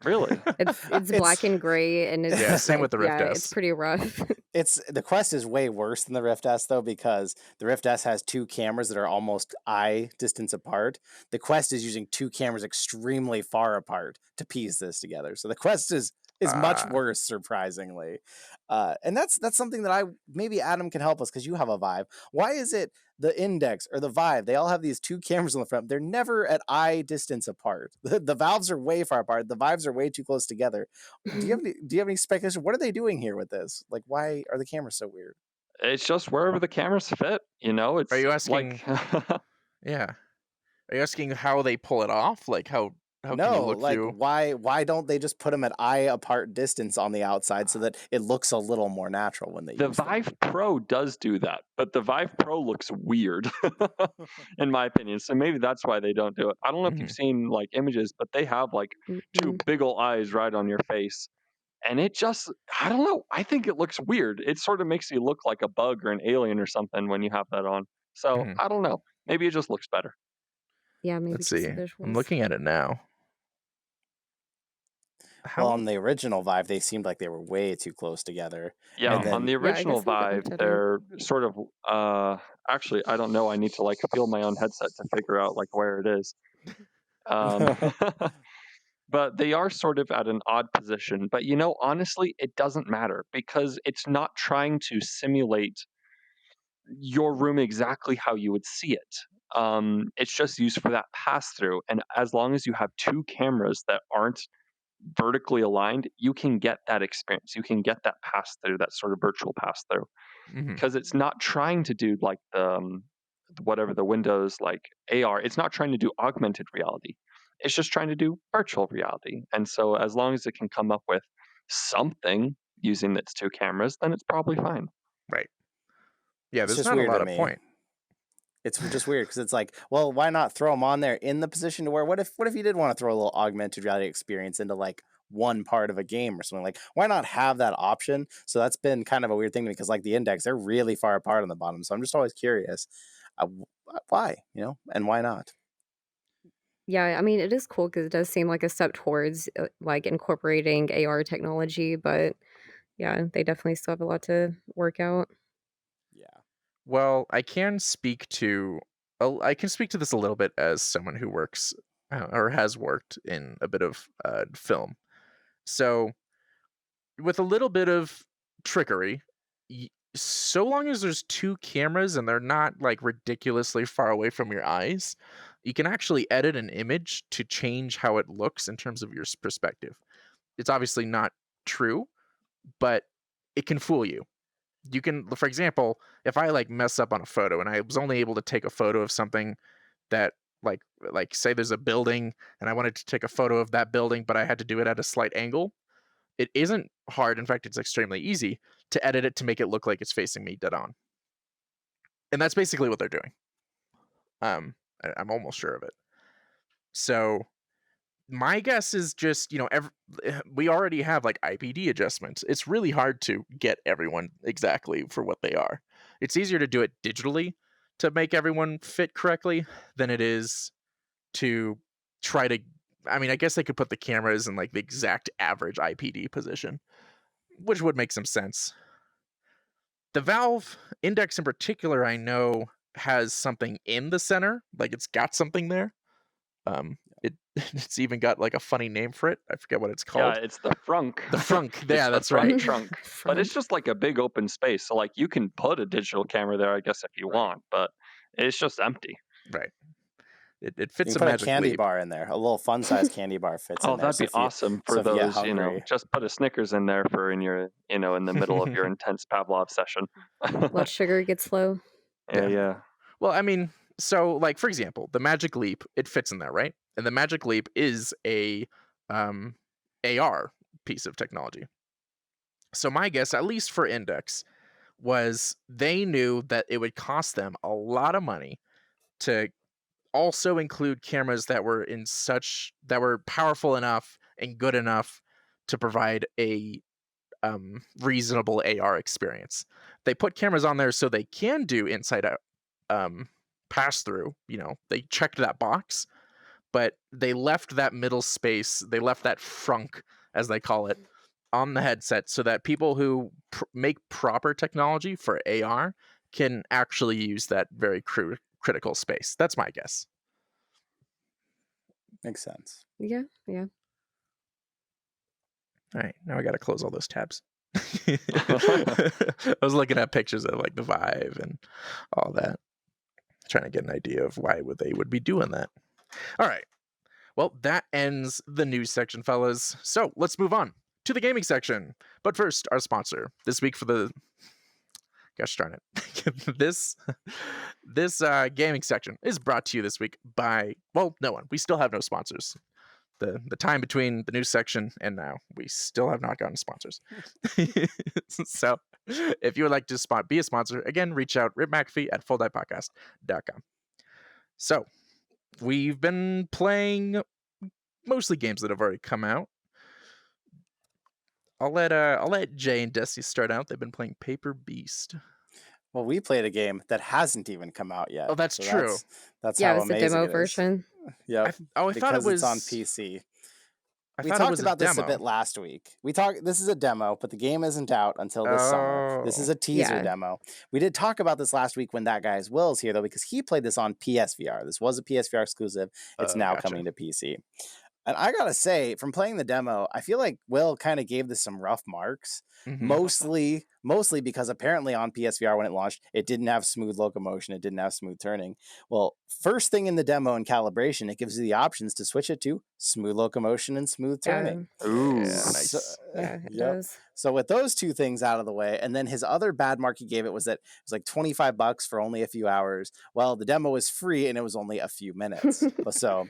Really? It's black and gray and it's Yeah, same with the Rift it's S. pretty rough. The Quest is way worse than the Rift S though, because the Rift S has two cameras that are almost eye distance apart. The Quest is using two cameras extremely far apart to piece this together. So the Quest is much worse, surprisingly. And that's something that maybe Adam can help us because you have a Vive. Why is it the Index or the Vive, they all have these two cameras on the front? They're never at eye distance apart. The Valves are way far apart. The Vives are way too close together. Do you have any speculation? What are they doing here with this? Like, why are the cameras so weird? It's just wherever the cameras fit, Are it's you asking? like Yeah. Are you asking how they pull it off? Like how can you No, look like through? why don't they just put them at eye apart distance on the outside so that it looks a little more natural when they the use them? Vive Pro does do that, but the Vive Pro looks weird, in my opinion. So maybe that's why they don't do it. I don't know if you've seen like images, but they have like two Mhm. big ol' eyes right on your face. And it just, I don't know. I think it looks weird. It sort of makes you look like a bug or an alien or something when you have that on. So Mhm. I don't know. Maybe it just looks better. Yeah, maybe Let's just see. the I'm visuals. looking at it now. Well, How? on the original Vive, they seemed like they were way too close together. Yeah, And on then the Yeah, I original guess I Vive, looked at it. they're sort of actually I don't know. I need to like feel my own headset to figure out like where it is. Um, but they are sort of at an odd position. But honestly, it doesn't matter because it's not trying to simulate your room exactly how you would see it. It's just used for that pass through. And as long as you have two cameras that aren't vertically aligned, you can get that experience. You can get that pass through, that sort of virtual pass through, because it's not trying to do like the whatever the Windows like AR. It's not trying to do augmented reality. It's just trying to do virtual reality. And so as long as it can come up with something using its two cameras, then it's probably fine. Right. Yeah, It's there's just not a weird lot to of me. point. It's just weird because it's like, well, why not throw them on there in the position to where what if you did want to throw a little augmented reality experience into like one part of a game or something, like why not have that option? So that's been kind of a weird thing to me because like the index, they're really far apart on the bottom. So I'm just always curious, why, and why not? Yeah, I mean, it is cool because it does seem like a step towards like incorporating AR technology, but yeah, they definitely still have a lot to work out. Yeah. Well, I can speak to this a little bit as someone who works or has worked in a bit of film. So, with a little bit of trickery, so long as there's two cameras and they're not like ridiculously far away from your eyes, you can actually edit an image to change how it looks in terms of your perspective. It's obviously not true, but it can fool you. You can, for example, if I like mess up on a photo and I was only able to take a photo of something that like say there's a building and I wanted to take a photo of that building, but I had to do it at a slight angle. It isn't hard. In fact, it's extremely easy to edit it to make it look like it's facing me dead on. And that's basically what they're doing. I'm almost sure of it. So my guess is just, we already have like IPD adjustments. It's really hard to get everyone exactly for what they are. It's easier to do it digitally to make everyone fit correctly than it is to try to. I mean, I guess they could put the cameras in like the exact average IPD position, which would make some sense. The Valve Index in particular, I know, has something in the center, like it's got something there. It's even got like a funny name for it. I forget what it's Yeah, called. it's the frunk. The frunk. It's Yeah, the that's front right. trunk. But it's just like a big open space. So like you can put a digital camera there, I guess, if you want, but it's just empty. Right. It You fits can a put a magic candy leap. bar in there. A little fun size candy bar fits Oh, in there. that'd be awesome for So if you get those, hungry, just put a Snickers in there for in your, in the middle of your intense Pavlov session. Blood sugar gets low. Yeah. Well, I mean, so like for example, the magic leap, it fits in there, right? And the magic leap is a AR piece of technology. So my guess, at least for Index, was they knew that it would cost them a lot of money to also include cameras that were powerful enough and good enough to provide a reasonable AR experience. They put cameras on there so they can do inside out pass through. They checked that box, but they left that middle space. They left that frunk, as they call it, on the headset so that people who make proper technology for AR can actually use that very critical space. That's my guess. makes sense. Yeah. All right, now I got to close all those tabs. I was looking at pictures of like the Vive and all that, trying to get an idea of why they would be doing that. All right. Well, that ends the news section, fellas. So let's move on to the gaming section. But first, our sponsor this week for the gosh darn it, this gaming section is brought to you this week by no one. We still have no sponsors. The time between the news section and now, we still have not gotten sponsors. So if you would like to be a sponsor, again, reach out, Rip McAfee at fulldivepodcast.com. So we've been playing mostly games that have already come out. I'll let Jay and Desi start out. They've been playing Paper Beast. Well, we played a game that hasn't even come out yet. Oh, that's true. That's Yeah, how it was the amazing demo it is. version. Yep. I thought it was on PC. We thought it talked was a about this a demo. bit last week. This is a demo, but the game isn't out until this summer. This is a teaser demo. We did talk about this last week when that guy's Will's here, though, because he played this on PSVR. This was a PSVR exclusive. It's now coming to PC. And I gotta say, from playing the demo, I feel like Will kind of gave this some rough marks. Mostly because apparently on PSVR when it launched, it didn't have smooth locomotion, it didn't have smooth turning. Well, first thing in the demo and calibration, it gives you the options to switch it to smooth locomotion and smooth turning. Ooh, nice. Yeah, it does. So with those two things out of the way, and then his other bad mark he gave it was that it was like $25 for only a few hours. Well, the demo was free and it was only a few minutes. So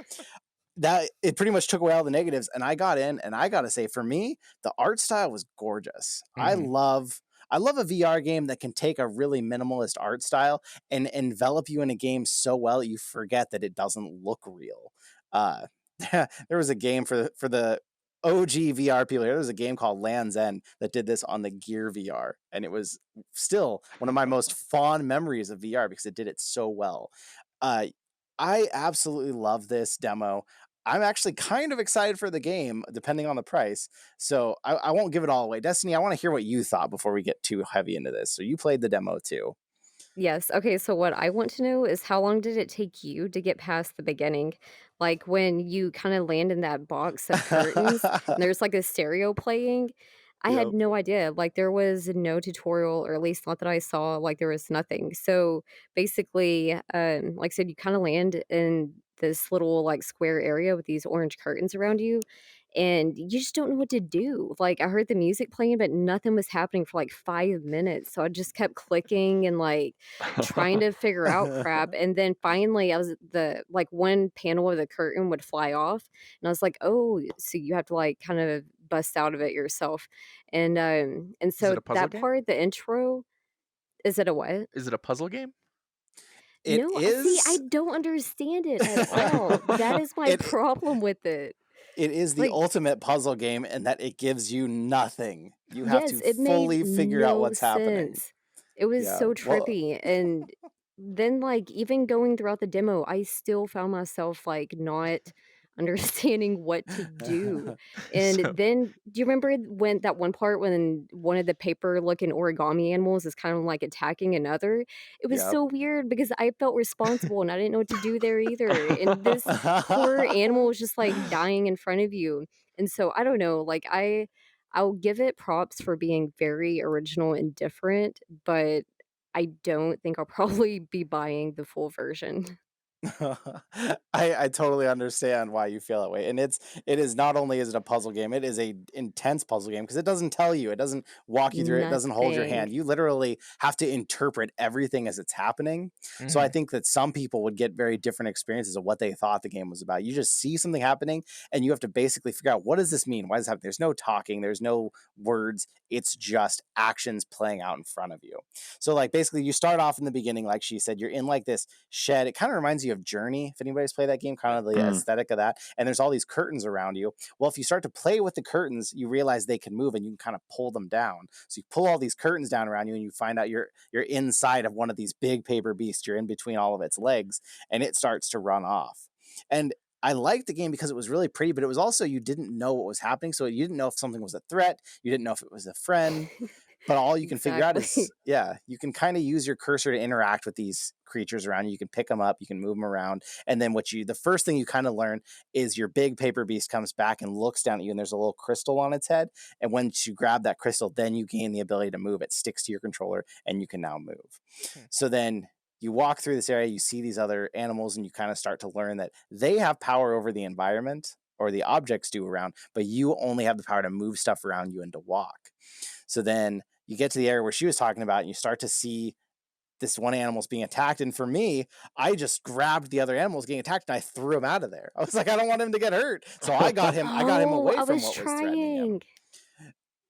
that it pretty much took away all the negatives, and I got in, and I gotta say, for me, the art style was gorgeous. I love a VR game that can take a really minimalist art style and envelop you in a game so well that you forget that it doesn't look real. There was a game for the OG VR people here. There was a game called Land's End that did this on the Gear VR, and it was still one of my most fond memories of VR because it did it so well. I absolutely love this demo. I'm actually kind of excited for the game, depending on the price. So I won't give it all away. Destiny, I want to hear what you thought before we get too heavy into this. So you played the demo too. Yes. Okay. So what I want to know is how long did it take you to get past the beginning? Like when you kind of land in that box of curtains and there's like a stereo playing. I had Yep. no idea. Like there was no tutorial, or at least not that I saw. Like there was nothing. So basically, like I said, you kind of land in this little like square area with these orange curtains around you. And you just don't know what to do. Like I heard the music playing, but nothing was happening for like 5 minutes. So I just kept clicking and like trying to figure out crap. And then finally I was the like one panel of the curtain would fly off. And I was like, oh, so you have to like kind of bust out of it yourself. And Is it so a puzzle that game? part, the intro, is it a what? Is it a puzzle game? It No, see, I is. don't understand it at all. That is my It problem with it. it is the Like, ultimate puzzle game in that it gives you nothing. You have yes, to it made fully figure out no what's happening. sense. It was Yeah. so Well, trippy. And then, like, even going throughout the demo, I still found myself, like, not understanding what to do. And So then, do you remember when that one part when one of the paper looking origami animals is kind of like attacking another? It was yep. so weird because I felt responsible and I didn't know what to do there either. And this poor animal was just like dying in front of you. And so I don't know, like I'll give it props for being very original and different, but I don't think I'll probably be buying the full version. I totally understand why you feel that way. And it is not only is it a puzzle game, it is a intense puzzle game because it doesn't tell you, it doesn't walk you through it, it doesn't hold your Nothing. hand. You literally have to interpret everything as it's happening. So I think that some people would get very different experiences of what they thought the game was about. You just see something happening and you have to basically figure out, what does this mean? Why does this happen? There's no talking, there's no words, it's just actions playing out in front of you. So like basically you start off in the beginning, like she said, you're in like this shed. It kind of reminds you of Journey, if anybody's played that game, kind of the aesthetic of that. And there's all these curtains around you. Well, if you start to play with the curtains, you realize they can move and you can kind of pull them down. So you pull all these curtains down around you and you find out you're inside of one of these big paper beasts. You're in between all of its legs and it starts to run off. And I liked the game because it was really pretty, but it was also, you didn't know what was happening. So you didn't know if something was a threat. You didn't know if it was a friend. But all you can figure out is, Exactly. yeah, you can kind of use your cursor to interact with these creatures around you. You can pick them up, you can move them around. And then the first thing you kind of learn is your big paper beast comes back and looks down at you and there's a little crystal on its head. And once you grab that crystal, then you gain the ability to move. It sticks to your controller and you can now move. So then you walk through this area, you see these other animals and you kind of start to learn that they have power over the environment, or the objects do around, but you only have the power to move stuff around you and to walk. So then you get to the area where she was talking about and you start to see this one animal's being attacked. And for me, I just grabbed the other animals getting attacked and I threw him out of there. I was like, I don't want him to get hurt. So I got him Oh, away I from was what was threatening him. trying.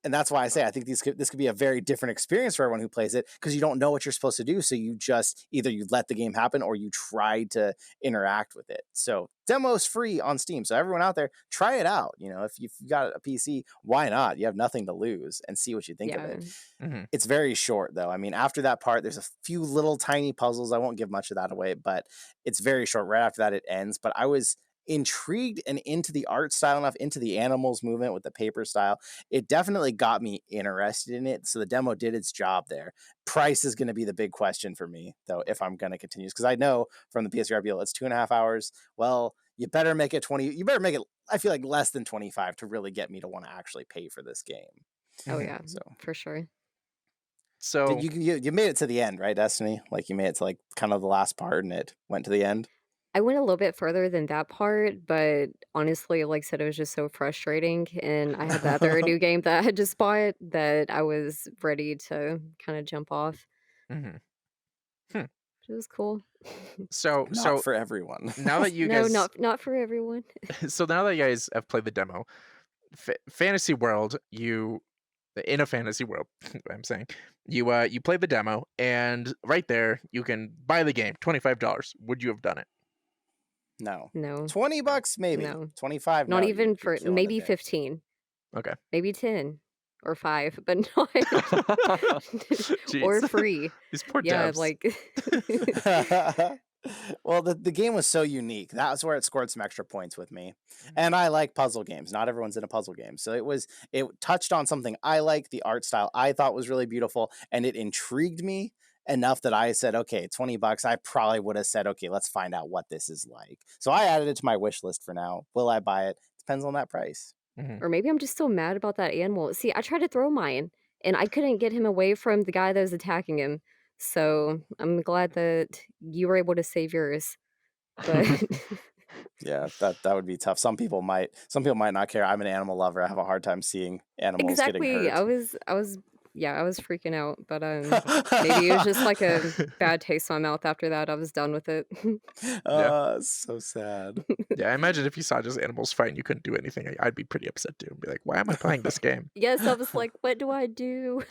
And that's why I say I think this could be a very different experience for everyone who plays it, because you don't know what you're supposed to do. So you just either you let the game happen or you try to interact with it. So demo's free on Steam. So everyone out there, try it out. You know, if you've got a PC, why not? You have nothing to lose and see what you think of Yeah. it. It's very short though. I mean, after that part, there's a few little tiny puzzles. I won't give much of that away, but it's very short. Right after that, it ends. But I was intrigued and into the art style enough, into the animals movement with the paper style. It definitely got me interested in it. So the demo did its job there. Price is going to be the big question for me, though, if I'm going to continue, because I know from the PSVR deal it's 2.5 hours. Well, you better make it 20. You better make it, I feel like, less than 25 to really get me to want to actually pay for this game. Oh yeah, So for sure. So did you made it to the end, right, Destiny? Like you made it to like kind of the last part and it went to the end. I went a little bit further than that part, but honestly, like I said, it was just so frustrating, and I had the other new game that I had just bought that I was ready to kind of jump off. mhm. It was cool. so Not for everyone. now that you No, guys not for everyone. so now that you guys have played the demo, fantasy world, you in a fantasy world, I'm saying you play the demo, and right there you can buy the game, $25. Would you have done it? No. No, $20 maybe. no, 25. not No, even you're for killing maybe it there. 15, Okay. maybe 10 or 5, but not or Jeez. free. These poor Yeah, devs. like Well, the game was so unique. That's where it scored some extra points with me. And I like puzzle games. Not everyone's in a puzzle game. So it touched on something I like. The art style I thought was really beautiful, and it intrigued me enough that I said, okay, $20. I probably would have said, okay, let's find out what this is like. So I added it to my wish list for now. Will I buy it? Depends on that price. Mhm. or maybe I'm just still mad about that animal. See, I tried to throw mine, and I couldn't get him away from the guy that was attacking him. So I'm glad that you were able to save yours. But Yeah, that would be tough. Some people might not care. I'm an animal lover. I have a hard time seeing animals getting exactly, hurt. I was freaking out. But maybe it was just like a bad taste in my mouth after that. I was done with it. Yeah. So sad. Yeah, I imagine if you saw just animals fight and you couldn't do anything, I'd be pretty upset too. Be like, why am I playing this game? Yes, I was like, what do I do?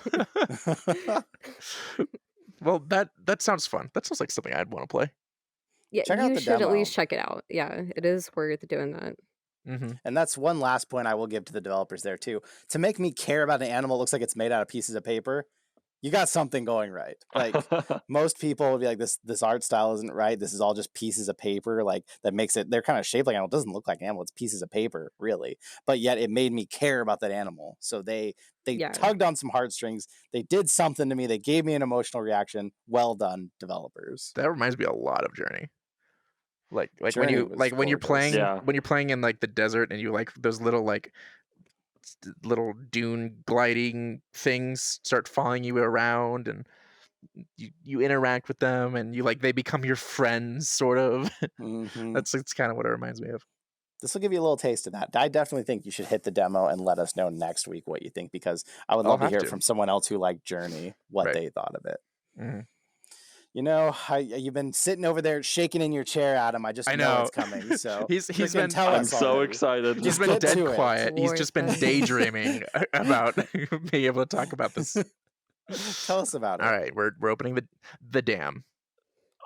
Well, that sounds fun. That sounds like something I'd want to play. Yeah, Check out you the should at demo. least check it out. Yeah, it is worth doing that. Mm-hmm. And that's one last point I will give to the developers there too. To make me care about an animal that looks like it's made out of pieces of paper, you got something going right. Like most people will be like, this art style isn't right. This is all just pieces of paper. Like that makes it, they're kind of shaped like an animal. It doesn't look like an animal. It's pieces of paper, really. But yet it made me care about that animal. So they Yeah. tugged on some heartstrings. They did something to me. They gave me an emotional reaction. Well done, developers. That reminds me a lot of Journey. Like Journey when was you're gorgeous. playing Yeah. when you're playing in like the desert and you like those little like little dune gliding things start following you around, and you interact with them, and you like they become your friends sort of. Mhm. It's kind of what it reminds me of. This will give you a little taste of that. I definitely think you should hit the demo and let us know next week what you think, because I would I'll love to have hear to. it from someone else who liked Journey, what Right. they thought of it. Mhm. You know, you've been sitting over there shaking in your chair, Adam. I just know it's coming. So he's freaking been tell I'm us so already. excited. he's Just been get dead to it. quiet. He's just been War Thunder. daydreaming about being able to talk about this. Tell us about it. All right, we're opening the dam.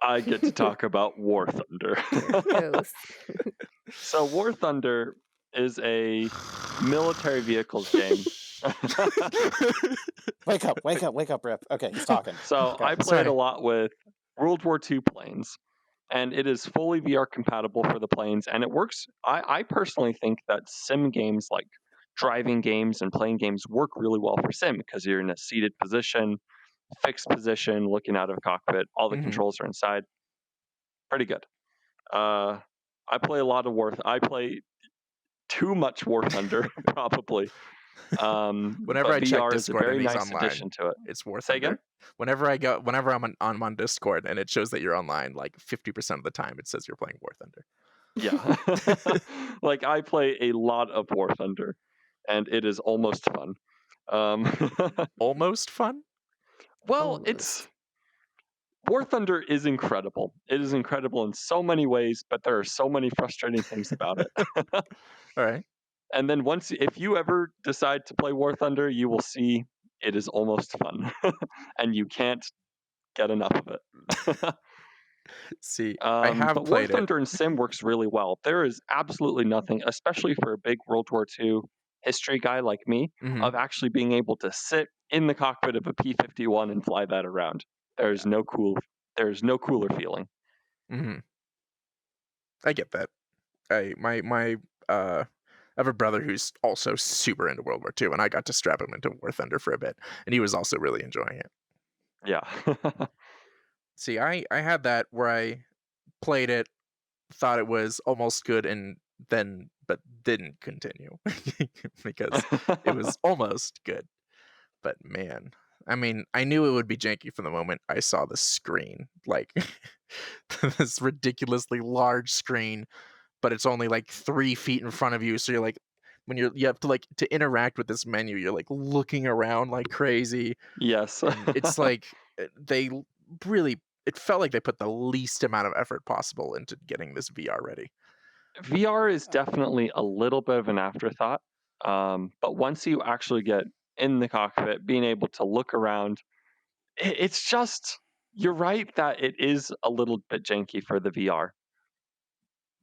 I get to talk about War Thunder. Yes. So War Thunder is a military vehicles game. Wake up, Rip. Okay, he's talking. So Okay. I played Sorry. a lot with World War II planes, and it is fully VR compatible for the planes, and it works. I personally think that sim games like driving games and playing games work really well for sim, because you're in a seated position, fixed position, looking out of a cockpit. All the Mhm. controls are inside. Pretty good. I play a lot of I play too much War Thunder, probably. Whenever but I check VR is a Discord very and he's nice online, addition to it. it's War Say Thunder. again? Whenever I'm on Discord and it shows that you're online, like 50% of the time it says you're playing War Thunder. Yeah. Like I play a lot of War Thunder, and it is almost fun. Almost fun? Well, Almost. it's War Thunder is incredible. It is incredible in so many ways, but there are so many frustrating things about it. All right. And then if you ever decide to play War Thunder, you will see it is almost fun, and you can't get enough of it. See, I have But War played it. Thunder and Sim works really well. There is absolutely nothing, especially for a big World War II history guy like me, Mhm. of actually being able to sit in the cockpit of a P-51 and fly that around. There's no cooler feeling. Mhm. I get that. I have a brother who's also super into World War II, and I got to strap him into War Thunder for a bit, and he was also really enjoying it. Yeah. See, I had that where I played it, thought it was almost good, and then but didn't continue because it was almost good. But man, I mean, I knew it would be janky from the moment I saw the screen, like this ridiculously large screen, but it's only like 3 feet in front of you, so you're like, when you have to like to interact with this menu, you're like looking around like crazy, Yes. and it's like they really, it felt like they put the least amount of effort possible into getting this VR ready. VR is definitely a little bit of an afterthought. But once you actually get in the cockpit, being able to look around, it's just, you're right that it is a little bit janky for the VR.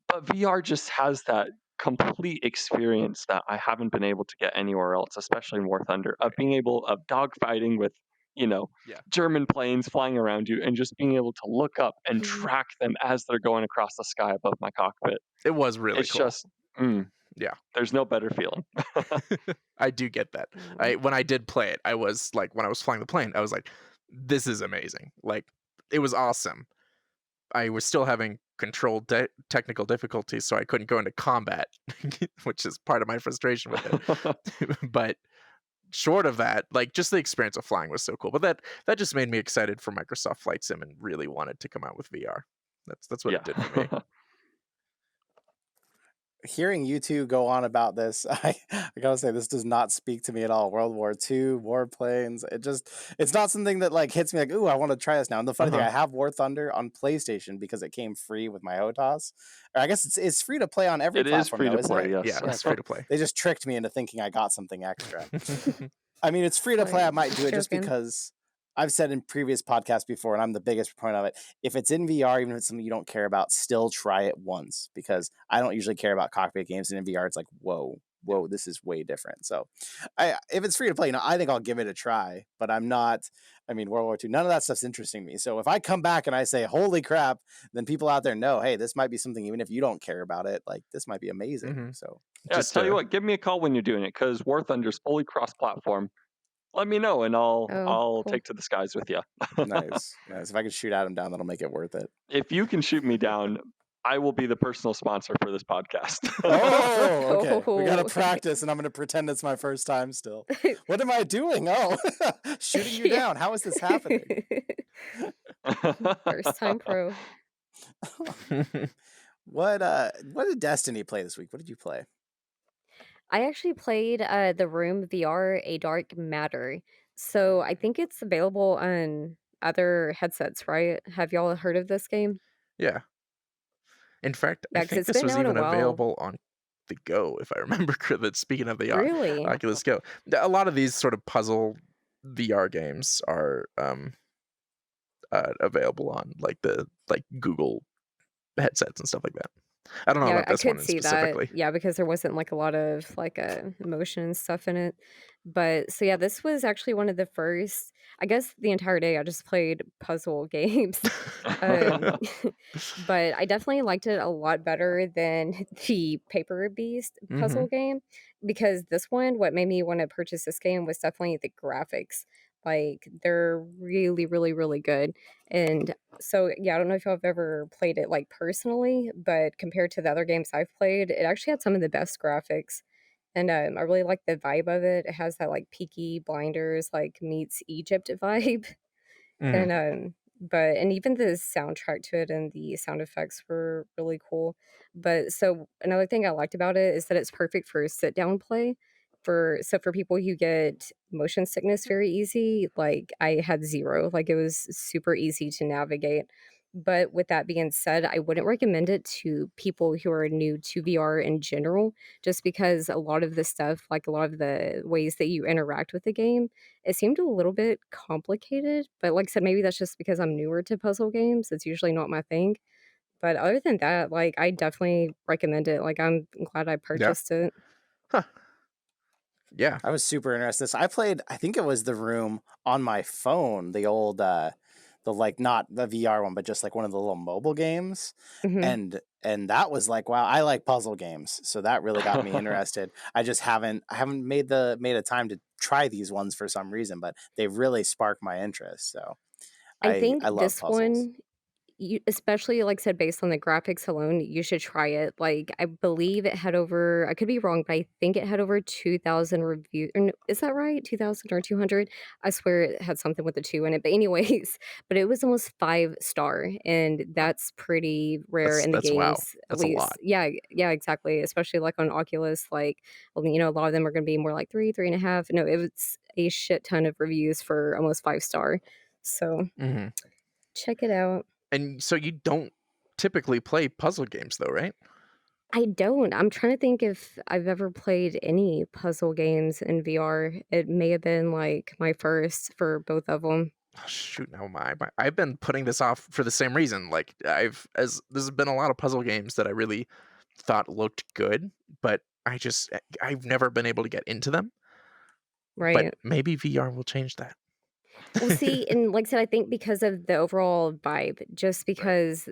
But VR just has that complete experience that I haven't been able to get anywhere else, especially in War Thunder, of being able of dogfighting with, Yeah, German planes flying around you and just being able to look up and Mhm. track them as they're going across the sky above my cockpit. it was really It's cool. just, Yeah. there's no better feeling. I do get that. When I did play it, I was like, when I was flying the plane, I was like, this is amazing. Like, it was awesome. I was still having controlled technical difficulties, so I couldn't go into combat, which is part of my frustration with it. But short of that, like, just the experience of flying was so cool. But that just made me excited for Microsoft Flight Sim and really wanted to come out with VR. That's what Yeah. it did for me. Hearing you two go on about this, I gotta say this does not speak to me at all. World War II, warplanes, it's not something that like hits me like, ooh, I want to try this now. And the funny thing, I have War Thunder on PlayStation because it came free with my HOTAS. Or I guess it's free to play on every It is platform free though, to isn't play, it? yes. Yeah, Yeah, it's free to play. they just tricked me into thinking I got something extra. I mean, it's free to play. I Like, might do it just joking. because I've said in previous podcasts before, and I'm the biggest proponent of it. If it's in VR, even if it's something you don't care about, still try it once because I don't usually care about cockpit games, and in VR, it's like, whoa, this is way different. So, if it's free to play, I think I'll give it a try. But I'm not. I mean, World War II, none of that stuff's interesting to me. So if I come back and I say, "Holy crap," then people out there know, hey, this might be something. Even if you don't care about it, like this might be amazing. Mhm. So Yeah, Just tell you what, give me a call when you're doing it because War Thunder's fully cross-platform. Let me know and Oh, I'll cool. take to the skies with you. nice. If I could shoot Adam down, that'll make it worth it. If you can shoot me down, I will be the personal sponsor for this podcast. Oh, okay. We got to Oh. practice, and I'm going to pretend it's my first time still. What am I doing? Oh, shooting you Yeah. down. How is this happening? First time pro. What did Destiny play this week? What did you play? I actually played The Room VR: A Dark Matter. So I think it's available on other headsets, right? Have y'all heard of this game? Yeah. In fact, I Yeah, 'cause think it's this been was out a even while. available on the Go, if I remember correctly. Speaking of the Really? Oculus Go, a lot of these sort of puzzle VR games are available on like the Google headsets and stuff like that. I don't know Yeah, about I this one could see that. specifically. Yeah, because there wasn't like a lot of like emotion and stuff in it. But so yeah, this was actually one of the first, I guess the entire day I just played puzzle games. Um but I definitely liked it a lot better than the Paper Beast Hmm. puzzle game because this one, what made me want to purchase this game was definitely the graphics. Like they're really, really, really good. And so yeah, I don't know if y'all have ever played it like personally, but compared to the other games I've played, it actually had some of the best graphics. And I really like the vibe of it. It has that like Peaky Blinders like meets Egypt vibe. Hmm. And even the soundtrack to it and the sound effects were really cool. But so another thing I liked about it is that it's perfect for sit down play. For people who get motion sickness very easy, like I had zero. Like it was super easy to navigate. But with that being said, I wouldn't recommend it to people who are new to VR in general, just because a lot of the stuff, like a lot of the ways that you interact with the game, it seemed a little bit complicated, but like I said, maybe that's just because I'm newer to puzzle games. It's usually not my thing. But other than that, like I definitely recommend it. Like I'm glad I Yeah. purchased it. Huh. Yeah. I was super interested. So I played, I think it was The Room on my phone, the like not the VR one, but just like one of the little mobile games. Mhm. And that was like, wow, I like puzzle games, so that really got me interested. I haven't made a time to try these ones for some reason, but they really sparked my interest. So I think I love this puzzles. one, you especially, like I said, based on the graphics alone, you should try it. Like, I believe it had over I could be wrong, but I think it had over 2,000 reviews. Is that right? 2,000 or 200? I swear it had something with a 2 in it, but anyways, but it was almost 5-star, and that's pretty rare in the That's wow. games, at That's a least. lot. Yeah, yeah, exactly, especially, like, on Oculus, like, you know, a lot of them are gonna be more like 3, 3.5. No, it was a shit ton of reviews for almost 5-star. So, Hmm. check it out. And so you don't typically play puzzle games, though, right? I don't. I'm trying to think if I've ever played any puzzle games in VR. It may have been, like, my first for both of them. Oh, shoot, no, I've been putting this off for the same reason. Like as there's been a lot of puzzle games that I really thought looked good, but I've never been able to get into them. But Right. maybe VR will change that. Well, see, and like I said, I think because of the overall vibe, just Right. because,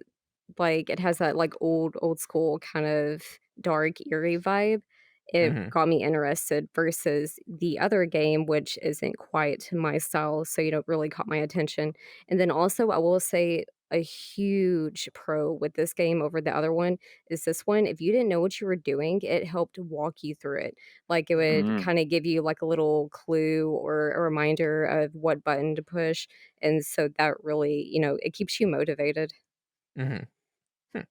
like, it has that, like, old school kind of dark, eerie vibe, it Hmm. got me interested versus the other game, which isn't quite to my style, so, you know, it really caught my attention. And then also, I will say a huge pro with this game over the other one is this one, if you didn't know what you were doing, it helped walk you through it. Like, it would Mm. kinda give you, like, a little clue or a reminder of what button to push, and so that really, you know, it keeps you motivated. Hmm.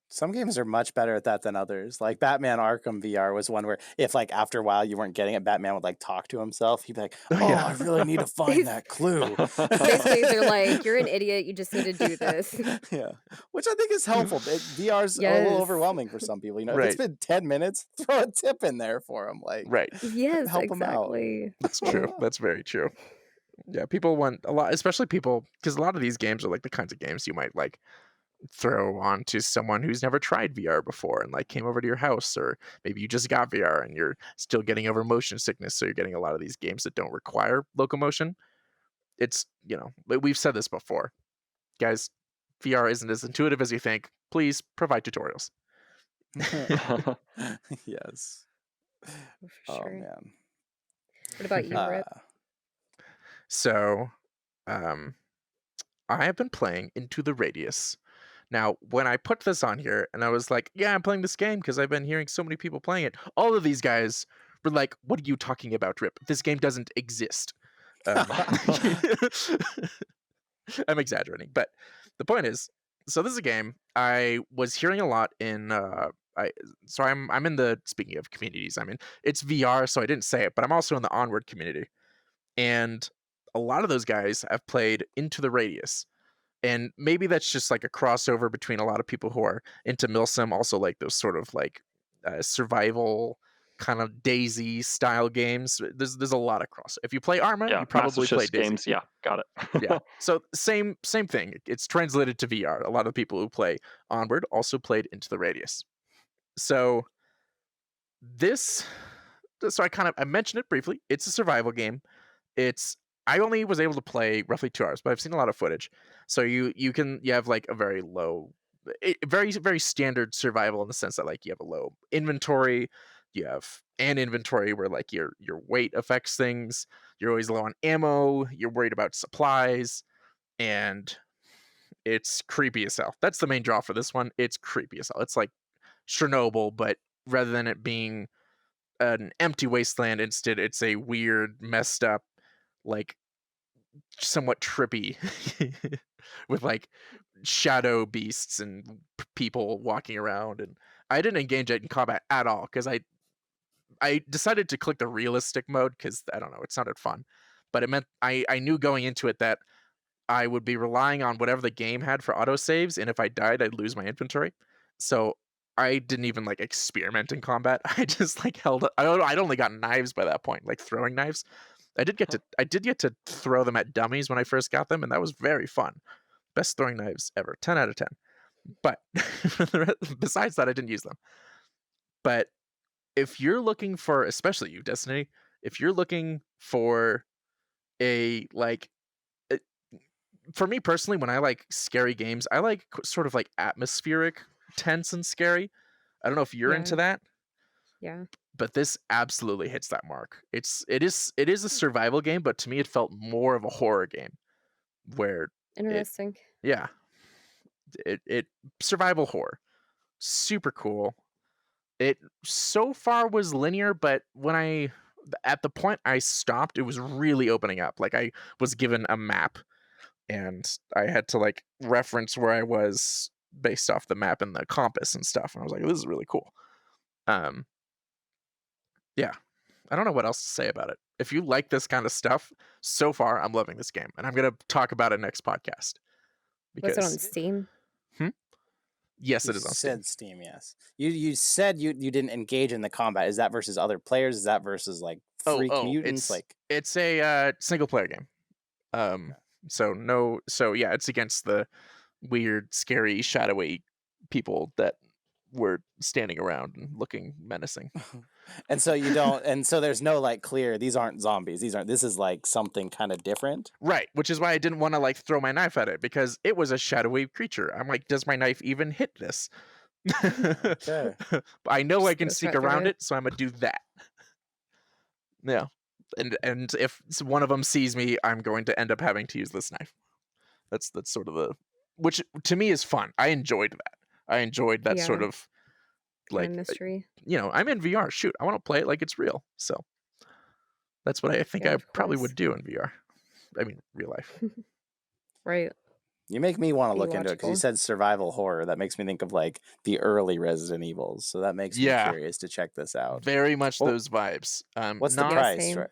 Some games are much better at that than others. Like Batman Arkham VR was one where if like after a while you weren't getting it, Batman would like talk to himself. He'd be like, Oh "Oh, yeah. I really need to find Bas that clue." basically, they're like, "You're an idiot, you just need to do this." Yeah, which I think is helpful. VR's a little Yes. overwhelming for some people. You know, if it's Right. been 10 minutes, throw a tip in there for them. Like, Right. Yes, help them out. exactly. That's true. Yep. That's very true. Yeah, people want a lot, especially people, because a lot of these games are like the kinds of games you might like throw on to someone who's never tried VR before and like came over to your house, or maybe you just got VR and you're still getting over motion sickness, so you're getting a lot of these games that don't require locomotion. It's, but we've said this before, guys. VR isn't as intuitive as you think. Please provide tutorials. Yes. For Oh sure. man. What about you, Uh, Rip? So, um, I have been playing Into the Radius. Now, when I put this on here and I was like, yeah, I'm playing this game because I've been hearing so many people playing it, all of these guys were like, what are you talking about, Rip? This game doesn't exist. Um, I'm exaggerating, but the point is, so this is a game I was hearing a lot in. I so I'm in the, speaking of communities, I'm in, it's VR, so I didn't say it, but I'm also in the Onward community, and a lot of those guys have played Into the Radius. And maybe that's just like a crossover between a lot of people who are into Milsim, also like those sort of like survival kind of Daisy style games. There's a lot of cross. If you play Arma, Yeah, you massive probably chess played Daisy. games. Yeah, got Yeah. it. So same thing. It's translated to VR. A lot of people who play Onward also played Into the Radius. So this, so I mentioned it briefly. It's a survival game. It's I only was able to play roughly 2 hours, but I've seen a lot of footage. So you have like a very low, very very standard survival in the sense that like you have a low inventory, you have an inventory where like your weight affects things. You're always low on ammo. You're worried about supplies, and it's creepy as hell. That's the main draw for this one. It's creepy as hell. It's like Chernobyl, but rather than it being an empty wasteland, instead it's a weird, messed up, like somewhat trippy with like shadow beasts and people walking around. And I didn't engage it in combat at all because I decided to click the realistic mode because I don't know, it sounded fun, but it meant I knew going into it that I would be relying on whatever the game had for autosaves, and if I died I'd lose my inventory. So I didn't even like experiment in combat. I just like held I'd only got knives by that point, like throwing knives. I did get to throw them at dummies when I first got them, and that was very fun. Best throwing knives ever. 10 out of 10. But besides that, I didn't use them. But if you're looking for, especially you, Destiny, if you're looking for a like a for me personally, when I like scary games, I like sort of like atmospheric, tense and scary. I don't know if you're into Yeah. that, Yeah. but this absolutely hits that mark. It is a survival game, but to me it felt more of a horror game where it Interesting. yeah, it survival horror. Super cool. It so far was linear, but when I at the point I stopped, it was really opening up. Like I was given a map and I had to like reference where I was based off the map and the compass and stuff. And I was like, this is really cool. Um, yeah, I don't know what else to say about it. If you like this kind of stuff, so far I'm loving this game, and I'm gonna talk about it next podcast Was it on because Steam? yes, You it is on Steam. said Steam, yes. You said you didn't engage in the combat. Is that versus other players? Is that versus like freak mutants? Like it's a single player game. okay. So yeah, it's against the weird, scary, shadowy people that were standing around and looking menacing. And so you don't, and so there's no like clear. These aren't zombies. This is like something kind of different. Right, which is why I didn't want to like throw my knife at it because it was a shadowy creature. I'm like, does my knife even hit this? Okay. I know I Just can goes sneak right through around it. it, so I'm gonna do that. Yeah, and if one of them sees me, I'm going to end up having to use this knife. That's sort of which to me is fun. I enjoyed that. I enjoyed that sort Yeah. of Kind of like mystery. I'm in VR. Shoot, I want to play it like it's real. So that's what I think Yeah, I of probably course. would do in VR. I mean, real life. Right. You make me want to Be look into it because you logical. said survival horror. That makes me think of like the early Resident Evils. So that makes me Yeah, curious to check this out. very much Well, those vibes. what's the Not Yeah, price? same.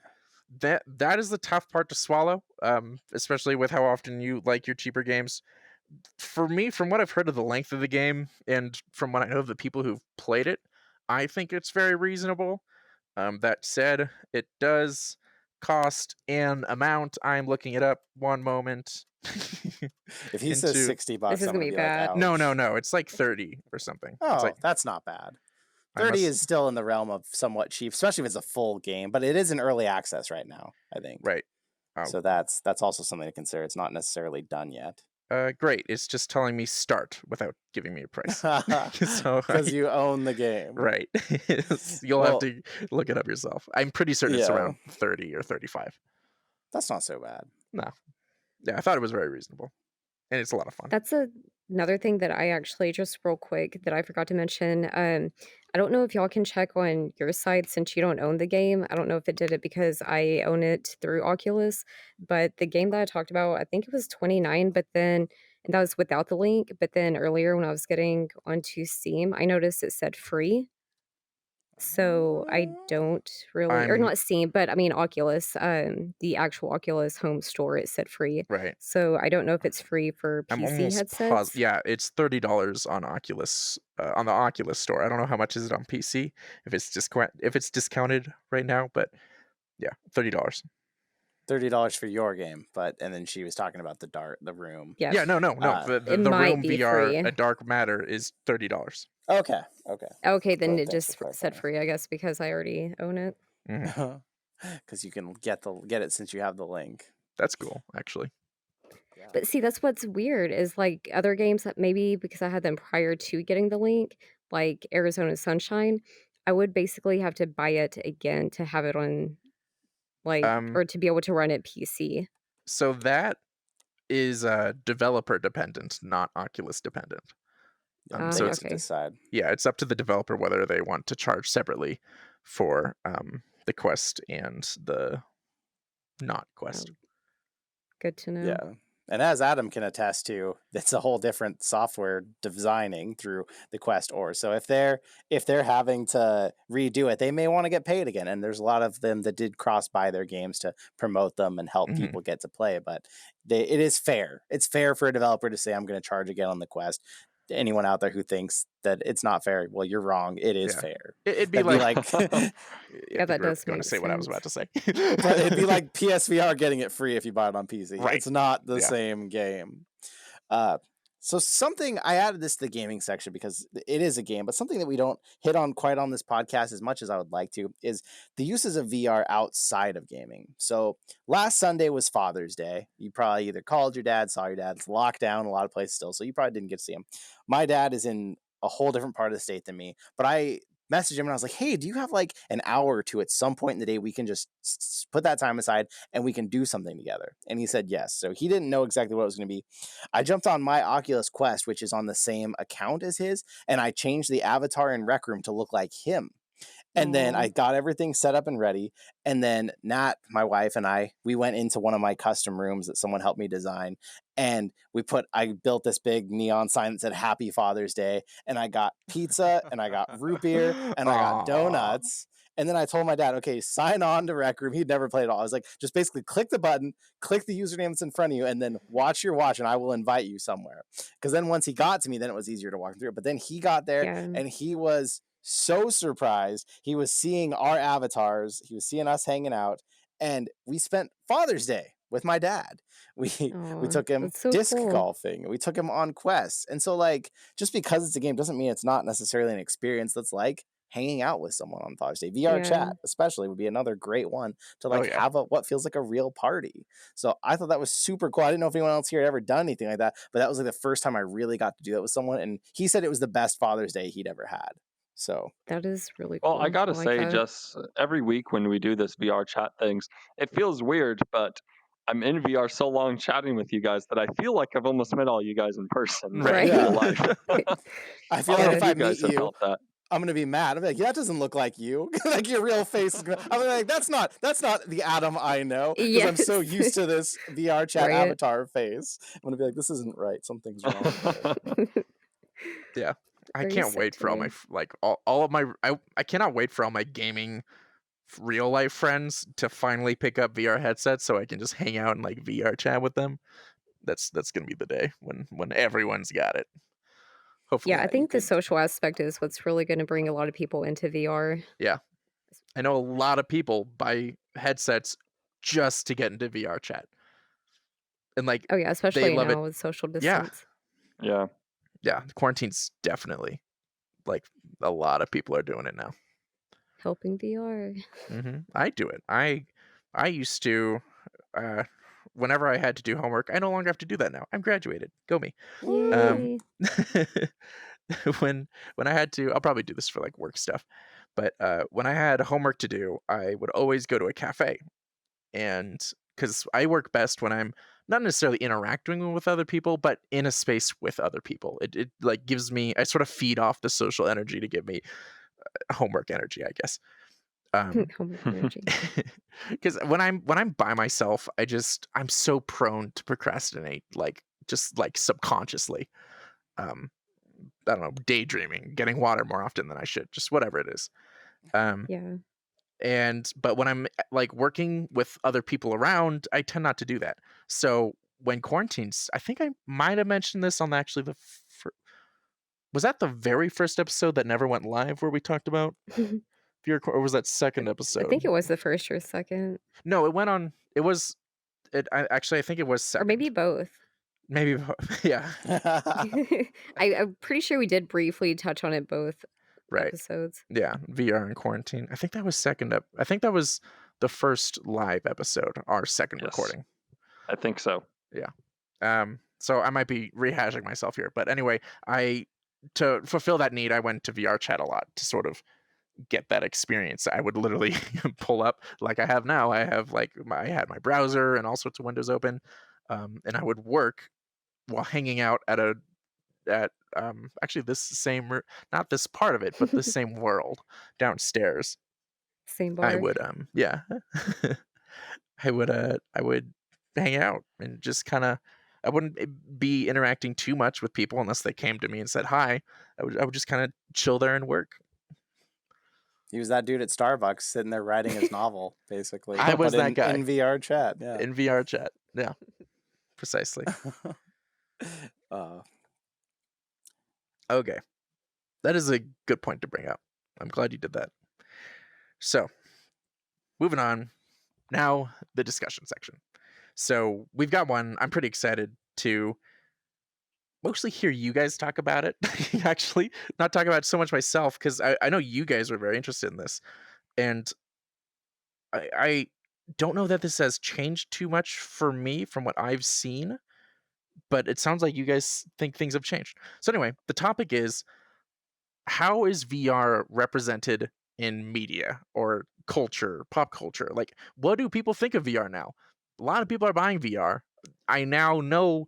that is the tough part to swallow. Especially with how often you like your cheaper games. For me, from what I've heard of the length of the game and from what I know of the people who've played it, I think it's very reasonable. That said, it does cost an amount. I'm looking it up one moment. If he says Into $60, This is I'm gonna gonna be be like, bad. no, ouch. it's like 30 or something. It's Oh, like that's not bad. I 30 must is still in the realm of somewhat cheap, especially if it's a full game, but it is in early access right now, I think. right. So that's also something to consider. It's not necessarily done yet. Great. It's just telling me start without giving me a price. So Because you own the game. right. You'll have Well, to look it up yourself. I'm pretty certain it's yeah, around 30 or 35. that's not so bad. No. Yeah, I thought it was very reasonable. And it's a lot of fun. That's another thing that I actually just real quick that I forgot to mention. I don't know if y'all can check on your side since you don't own the game. I don't know if it did it because I own it through Oculus, but the game that I talked about, I think it was 29, but then and that was without the link. But then earlier when I was getting onto Steam, I noticed it said free. So I don't really, or I'm not Steam, but I mean Oculus, the actual Oculus home store, it said free. right. So I don't know if it's free for I'm PC almost headsets. yeah, it's $30 on Oculus on the Oculus store. I don't know how much is it on PC if it's discounted right now, but yeah, $30. $30 for your game, and then she was talking about the room. Yeah, Yeah, no. it The might Room be VR free. A Dark Matter is $30. Okay. Okay, then it Thanks just for said clarifying. free, I guess, because I already own it. Mhm. Because you can get it since you have the link. That's cool, actually. Yeah. But see, that's what's weird is like other games that maybe because I had them prior to getting the link, like Arizona Sunshine, I would basically have to buy it again to have it on like Um, or to be able to run it PC. so that is developer dependent, not Oculus dependent. Yeah, So they it's get to Okay. decide. yeah, it's up to the developer whether they want to charge separately for the Quest and the not Quest. Oh, good to know. Yeah. And as Adam can attest to, it's a whole different software designing through the Quest Or. So if they're having to redo it, they may want to get paid again. And there's a lot of them that did cross buy their games to promote them and help Mhm. people get to play. But it is fair. It's fair for a developer to say, I'm going to charge again on the Quest. To anyone out there who thinks that it's not fair, well, you're wrong. It is Yeah. fair. It'd be That'd like, be like Yeah, that you were does going make to say what I was about to sense. say. but it'd be like PSVR getting it free if you buy it on PC. Right. It's not the Yeah. same game. So something I added this to the gaming section because it is a game, but something that we don't hit on quite on this podcast as much as I would like to is the uses of VR outside of gaming. So last Sunday was Father's Day. You probably either called your dad, saw your dad. It's locked down in a lot of places still, so you probably didn't get to see him. My dad is in a whole different part of the state than me, but I messaged him and I was like, hey, do you have like an hour or two at some point in the day we can just put that time aside and we can do something together? And he said yes. So he didn't know exactly what it was going to be. I jumped on my Oculus Quest, which is on the same account as his, and I changed the avatar in Rec Room to look like him. And then I got everything set up and ready. And then Nat, my wife, and we went into one of my custom rooms that someone helped me design. And I built this big neon sign that said Happy Father's Day. And I got pizza and I got root beer and I got donuts. And then I told my dad, okay, sign on to Rec Room. He'd never played at all. I was like, just basically click the button, click the username that's in front of you, and then watch your watch, and I will invite you somewhere. Because then once he got to me, then it was easier to walk through it. But then he got there, and he was so surprised. He was seeing our avatars. He was seeing us hanging out. And we spent Father's Day with my dad. We took him disc golfing. We took him on quests. And so, like, just because it's a game doesn't mean it's not necessarily an experience that's like hanging out with someone on Father's Day. VR chat, especially, would be another great one to have what feels like a real party. So I thought that was super cool. I didn't know if anyone else here had ever done anything like that, but that was like the first time I really got to do that with someone. And he said it was the best Father's Day he'd ever had. So that is really cool. Well, I gotta say, just every week when we do this VR chat things, it feels weird, but I'm in VR so long chatting with you guys that I feel like I've almost met all you guys in person. Right. In real life. I feel like if I meet you, felt that. I'm gonna be mad. I'm like, that doesn't look like you. Like your real face is gonna. I'm like, that's not the Adam I know. Because I'm so used to this VR chat avatar face. I'm gonna be like, this isn't right. Something's wrong. Yeah. I can't wait for all my all of my I cannot wait for all my gaming real life friends to finally pick up VR headsets so I can just hang out and like VR chat with them. That's gonna be the day when everyone's got it. Hopefully. Yeah, I think the social aspect is what's really going to bring a lot of people into VR. Yeah, I know a lot of people buy headsets just to get into VR chat, and like oh yeah, especially love now with social distance. Yeah. Quarantine's definitely like a lot of people are doing it now. Helping VR. I do it. I used to. Whenever I had to do homework, I no longer have to do that now. I'm graduated. Go me. Yay. When I had to, I'll probably do this for like work stuff, but when I had homework to do, I would always go to a cafe, and because I work best when I'm not necessarily interacting with other people, but in a space with other people. It like gives me, I sort of feed off the social energy to give me homework energy, I guess. Homework energy. Because when I'm by myself, I'm so prone to procrastinate, like just like subconsciously. I don't know, daydreaming, getting water more often than I should, just whatever it is. But when I'm like working with other people around, I tend not to do that. So when quarantines, I think I might have mentioned this on actually was that the very first episode that never went live where we talked about or was that second episode? I think it was the first or second. No, it went on. It was. I think it was second. Or maybe both. Maybe both. Yeah. I'm pretty sure we did briefly touch on it both episodes. Yeah, VR and quarantine. I think that was second up. I think that was the first live episode, our second recording. I think so. Yeah. So I might be rehashing myself here, but anyway, to fulfill that need, I went to VR chat a lot to sort of get that experience. I would literally pull up like I have now. I have I had my browser and all sorts of windows open, and I would work while hanging out at actually this same not this part of it, but the same world downstairs. Same bar. I would I would hang out and just kind of. I wouldn't be interacting too much with people unless they came to me and said hi. I would just kind of chill there and work. He was that dude at Starbucks sitting there writing his novel, basically. I was that guy. In VR chat, yeah. In VR chat, yeah. Precisely. Okay. That is a good point to bring up. I'm glad you did that. So, moving on. Now, the discussion section. So, we've got one I'm pretty excited to mostly hear you guys talk about it. Actually, not talk about it so much myself, because I know you guys were very interested in this, and I don't know that this has changed too much for me from what I've seen, but it sounds like you guys think things have changed. So anyway, the topic is, how is VR represented in media or culture, pop culture? Like, what do people think of VR now? A lot of people are buying VR. I now know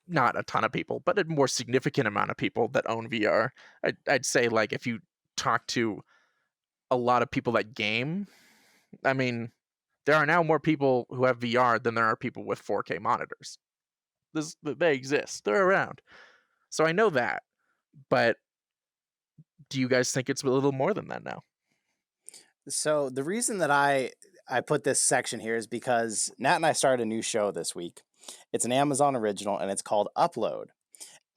not a ton of people, but a more significant amount of people that own VR. I'd say, like, if you talk to a lot of people that game, I mean, there are now more people who have VR than there are people with 4K monitors. They exist. They're around. So I know that, but do you guys think it's a little more than that now? So the reason that I put this section here is because Nat and I started a new show this week. It's an Amazon original and it's called Upload.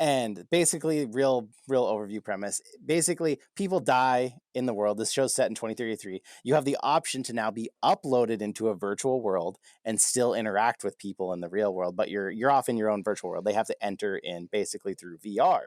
And basically, real overview premise. Basically, people die in the world. This show's set in 2033. You have the option to now be uploaded into a virtual world and still interact with people in the real world, but you're off in your own virtual world. They have to enter in basically through VR.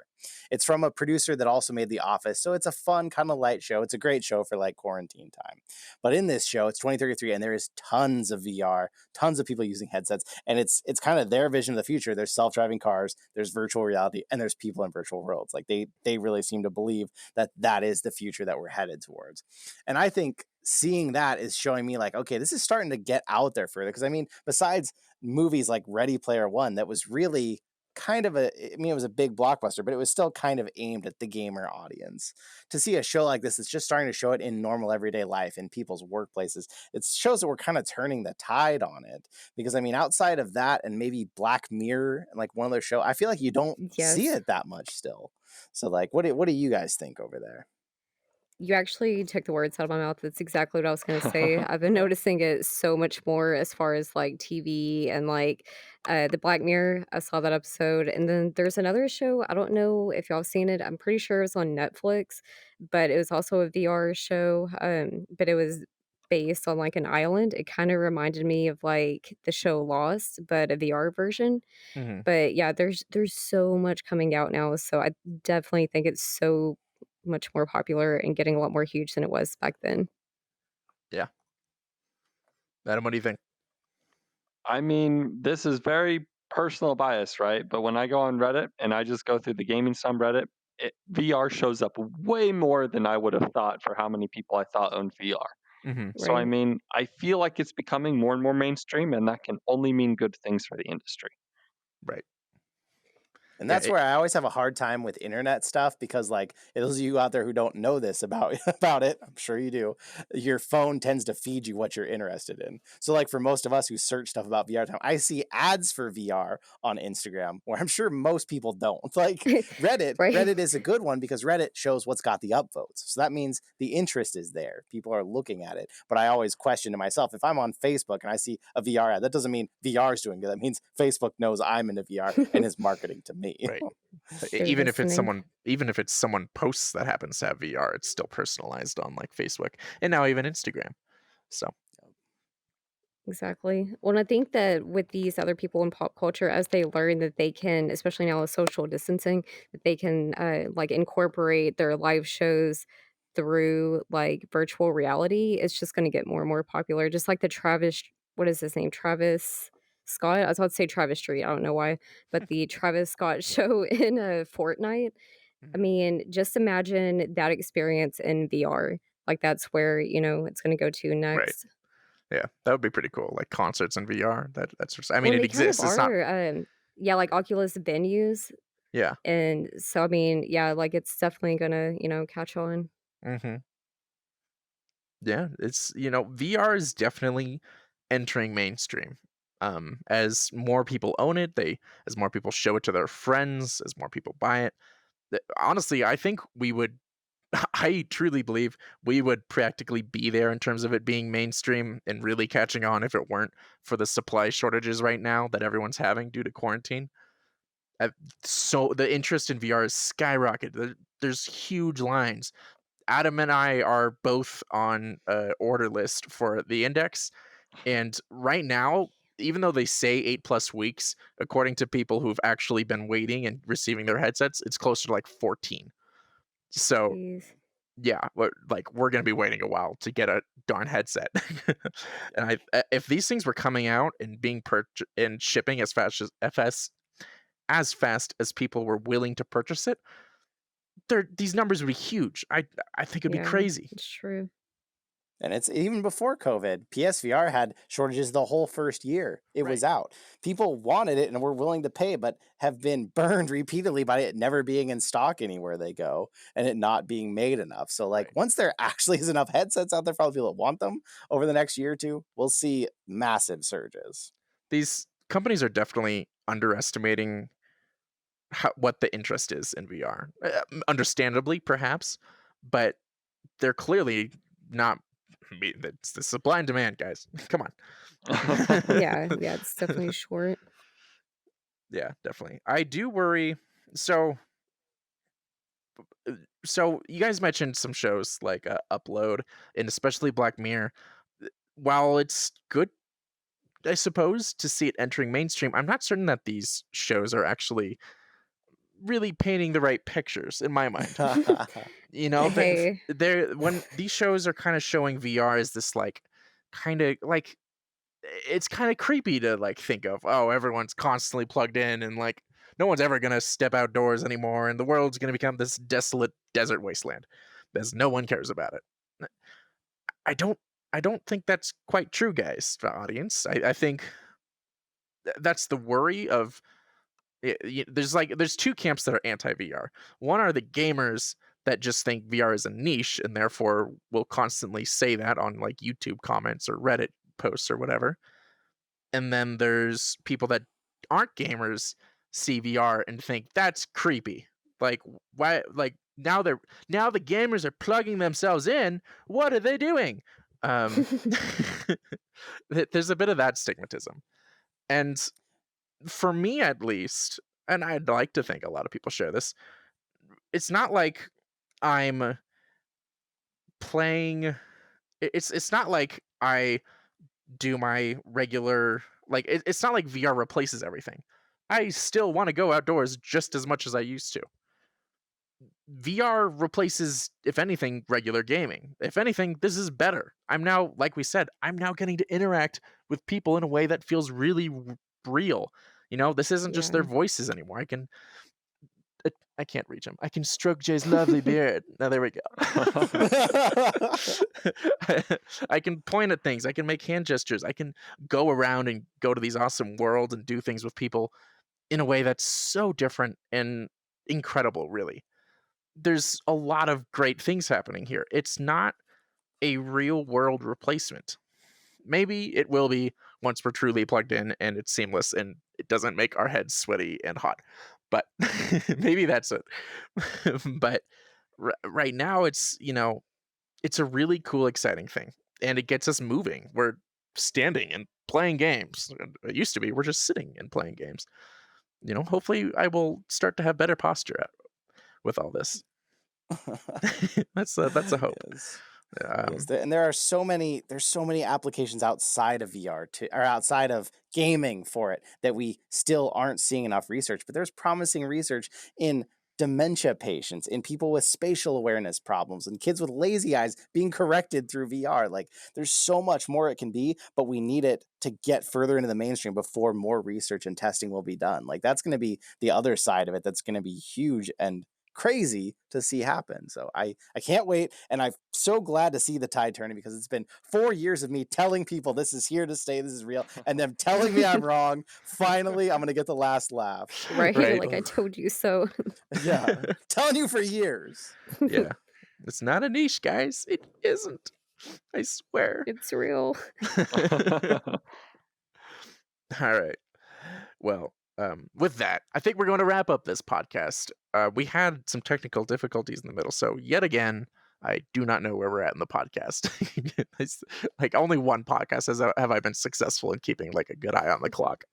It's from a producer that also made The Office, so it's a fun kind of light show. It's a great show for like quarantine time. But in this show, it's 2033, and there is tons of VR, tons of people using headsets, and it's kind of their vision of the future. There's self-driving cars, there's virtual reality, and there's people in virtual worlds. Like they really seem to believe that that is the future that we're headed towards. And I think seeing that is showing me like, okay, this is starting to get out there further. Because I mean, besides movies like Ready Player One, that was really kind of it was a big blockbuster, but it was still kind of aimed at the gamer audience. To see a show like this, it's just starting to show it in normal everyday life in people's workplaces. It shows that we're kind of turning the tide on it. Because I mean, outside of that and maybe Black Mirror and like one other show, I feel like you don't see Yes. it that much still. So like, what do you guys think over there? You actually took the words out of my mouth. That's exactly what I was gonna say. I've been noticing it so much more as far as, like, TV and, like, the Black Mirror. I saw that episode, and then there's another show, I don't know if y'all have seen it, I'm pretty sure it was on Netflix, but it was also a VR show, but it was based on, like, an island. It kinda reminded me of, like, the show Lost, but a VR version. Hmm. But, yeah, there's so much coming out now, so I definitely think it's so much more popular and getting a lot more huge than it was back then. Yeah. Adam, what do you think? I mean, this is very personal bias, right? But when I go on Reddit and I just go through the gaming subreddit, VR shows up way more than I would have thought for how many people I thought owned VR. Hmm. So, I Right. mean, I feel like it's becoming more and more mainstream, and that can only mean good things for the industry. Right. And Yeah. that's where I always have a hard time with internet stuff because, like, those of you out there who don't know this about about it, I'm sure you do. Your phone tends to feed you what you're interested in. So, like, for most of us who search stuff about VR time, I see ads for VR on Instagram, where I'm sure most people don't. Like Reddit, Right. Reddit is a good one because Reddit shows what's got the upvotes. So that means the interest is there. People are looking at it. But I always question to myself, if I'm on Facebook and I see a VR ad, that doesn't mean VR is doing good. That means Facebook knows I'm into VR and is marketing to me. Right. They're listening. Even if it's someone posts that happens to have VR, it's still personalized on like Facebook and now even Instagram. So Exactly. Well, and I think that with these other people in pop culture, as they learn that they can, especially now with social distancing, that they can, like, incorporate their live shows through, like, virtual reality, it's just gonna get more and more popular, just like the Travis what is his name? Travis Scott? I was about to say Travis Street, I don't know why, but the Travis Scott show in, Fortnite. I mhm. mean, just imagine that experience in VR. Like, that's where, it's gonna go to Right. next. Yeah, that would be pretty cool. Like concerts in VR. That's just, I Well, mean, and it they kind of exists. It's not. are, yeah, like Oculus venues, Yeah. and so, I mean, yeah, like, it's definitely gonna, catch on. Hmm. Yeah, it's, VR is definitely entering mainstream. As more people own it, as more people show it to their friends, as more people buy it. Honestly, I think we would. I truly believe we would practically be there in terms of it being mainstream and really catching on if it weren't for the supply shortages right now that everyone's having due to quarantine. Uh, So the interest in VR is skyrocketed. There's huge lines. Adam and I are both on a order list for the Index, and right now even though they say 8+ weeks, according to people who've actually been waiting and receiving their headsets, it's closer to like 14. So Jeez. yeah, we're gonna be waiting a while to get a darn headset. And if these things were coming out and being and shipping as fast as people were willing to purchase it, these numbers would be huge. I think it'd be Yeah, crazy. it's true. And it's even before COVID. PSVR had shortages the whole first year it was out. People wanted it and were willing to pay, but have been burned repeatedly by it never being in stock anywhere they go and it not being made enough. So, like, once there actually is enough headsets out there for all the people that want them over the next year or two, we'll see massive surges. These companies are definitely underestimating what the interest is in VR. Understandably, perhaps, but they're clearly not. It's the supply and demand, guys. Come on. Yeah, it's definitely short. Yeah, definitely. I do worry. So you guys mentioned some shows like Upload and especially Black Mirror. While it's good, I suppose, to see it entering mainstream, I'm not certain that these shows are actually really painting the right pictures in my mind. You know, Hey. they're when these shows are kind of showing VR as this like kind of like it's kind of creepy to like think of, oh, everyone's constantly plugged in and like no one's ever gonna step outdoors anymore and the world's gonna become this desolate desert wasteland as no one cares about it. I don't think that's quite true, guys, the audience. I think that's the worry of there's two camps that are anti-VR. One are the gamers that just think VR is a niche and therefore will constantly say that on like YouTube comments or Reddit posts or whatever. And then there's people that aren't gamers, see VR and think that's creepy. Like why now the gamers are plugging themselves in. What are they doing? There's a bit of that stigmatism. And for me at least, and I'd like to think a lot of people share this, it's not like I'm playing it's not like I do my regular it's not like VR replaces everything. I still want to go outdoors just as much as I used to. VR replaces, if anything, regular gaming. If anything, this is better. I'm now, like we said, I'm now getting to interact with people in a way that feels really real. You know, this isn't just their voices anymore. I can't reach him. I can stroke Jay's lovely beard. Now there we go. I can point at things. I can make hand gestures. I can go around and go to these awesome worlds and do things with people in a way that's so different and incredible, really. There's a lot of great things happening here. It's not a real world replacement. Maybe it will be once we're truly plugged in and it's seamless and it doesn't make our heads sweaty and hot. But maybe that's it. But right now it's, it's a really cool, exciting thing. And it gets us moving. We're standing and playing games. It used to be we're just sitting and playing games. Hopefully I will start to have better posture with all this. That's a hope. Yes. Yes, and there's so many applications outside of VR or outside of gaming for it that we still aren't seeing enough research. But there's promising research in dementia patients, in people with spatial awareness problems, and kids with lazy eyes being corrected through VR. Like, there's so much more it can be, but we need it to get further into the mainstream before more research and testing will be done. Like, that's going to be the other side of it that's going to be huge and crazy to see happen. So I can't wait, and I'm so glad to see the tide turning, because it's been 4 years of me telling people this is here to stay, this is real, and them telling me I'm wrong. Finally, I'm gonna get the last laugh. Right. Like, I told you so. Yeah, telling you for years. Yeah, it's not a niche, guys. It isn't. I swear. It's real. All right. Well, with that, I think we're going to wrap up this podcast. We had some technical difficulties in the middle, so yet again, I do not know where we're at in the podcast. Like, only one podcast have I been successful in keeping like a good eye on the clock,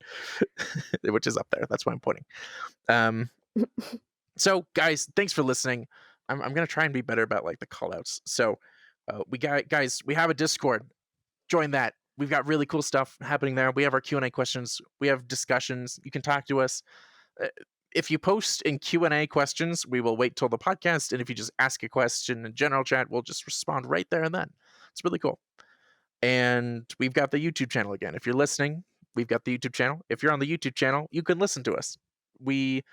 which is up there. That's why I'm pointing. So, guys, thanks for listening. I'm gonna try and be better about like the call outs. So, we have a Discord. Join that. we've got really cool stuff happening there. We have our Q&A questions. We have discussions. You can talk to us. If you post in Q&A questions, we will wait till the podcast. And if you just ask a question in general chat, we'll just respond right there and then. It's really cool. And we've got the YouTube channel again. If you're listening, we've got the YouTube channel. If you're on the YouTube channel, you can listen to us. We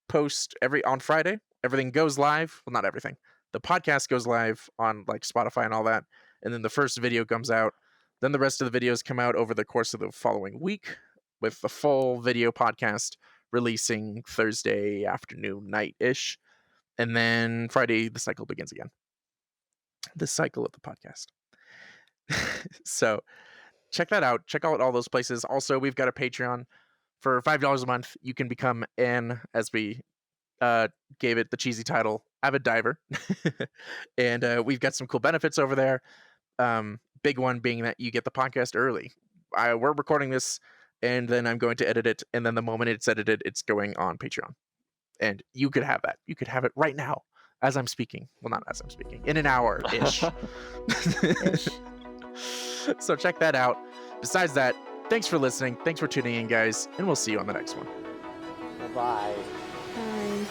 post on Friday. Everything goes live. Well, not everything. The podcast goes live on like Spotify and all that. And then the first video comes out. Then the rest of the videos come out over the course of the following week, with the full video podcast releasing Thursday afternoon, night-ish. And then Friday, the cycle begins again. The cycle of the podcast. So check that out. Check out all those places. Also, we've got a Patreon. For $5 a month, you can become as we gave it the cheesy title, Avid Diver. And we've got some cool benefits over there. Big one being that you get the podcast early. We're recording this, and then I'm going to edit it, and then the moment it's edited, it's going on Patreon. And you could have that. You could have it right now, as I'm speaking. Well, not as I'm speaking. In an hour-ish. So check that out. Besides that, thanks for listening. Thanks for tuning in, guys, and we'll see you on the next one. Bye. Bye.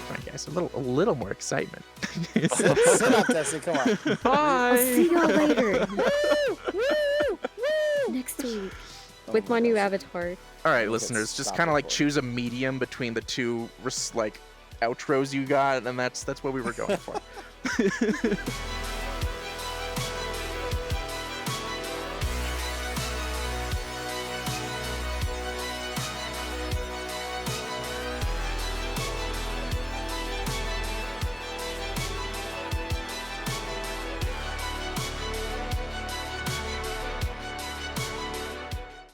Come on, guys. A little more excitement. Sit up, Dusty. Come on. Bye. I'll see y'all later. Next week with my new avatar. All right, listeners, just kind of like choose a medium between the two like outros you got, and that's what we were going for.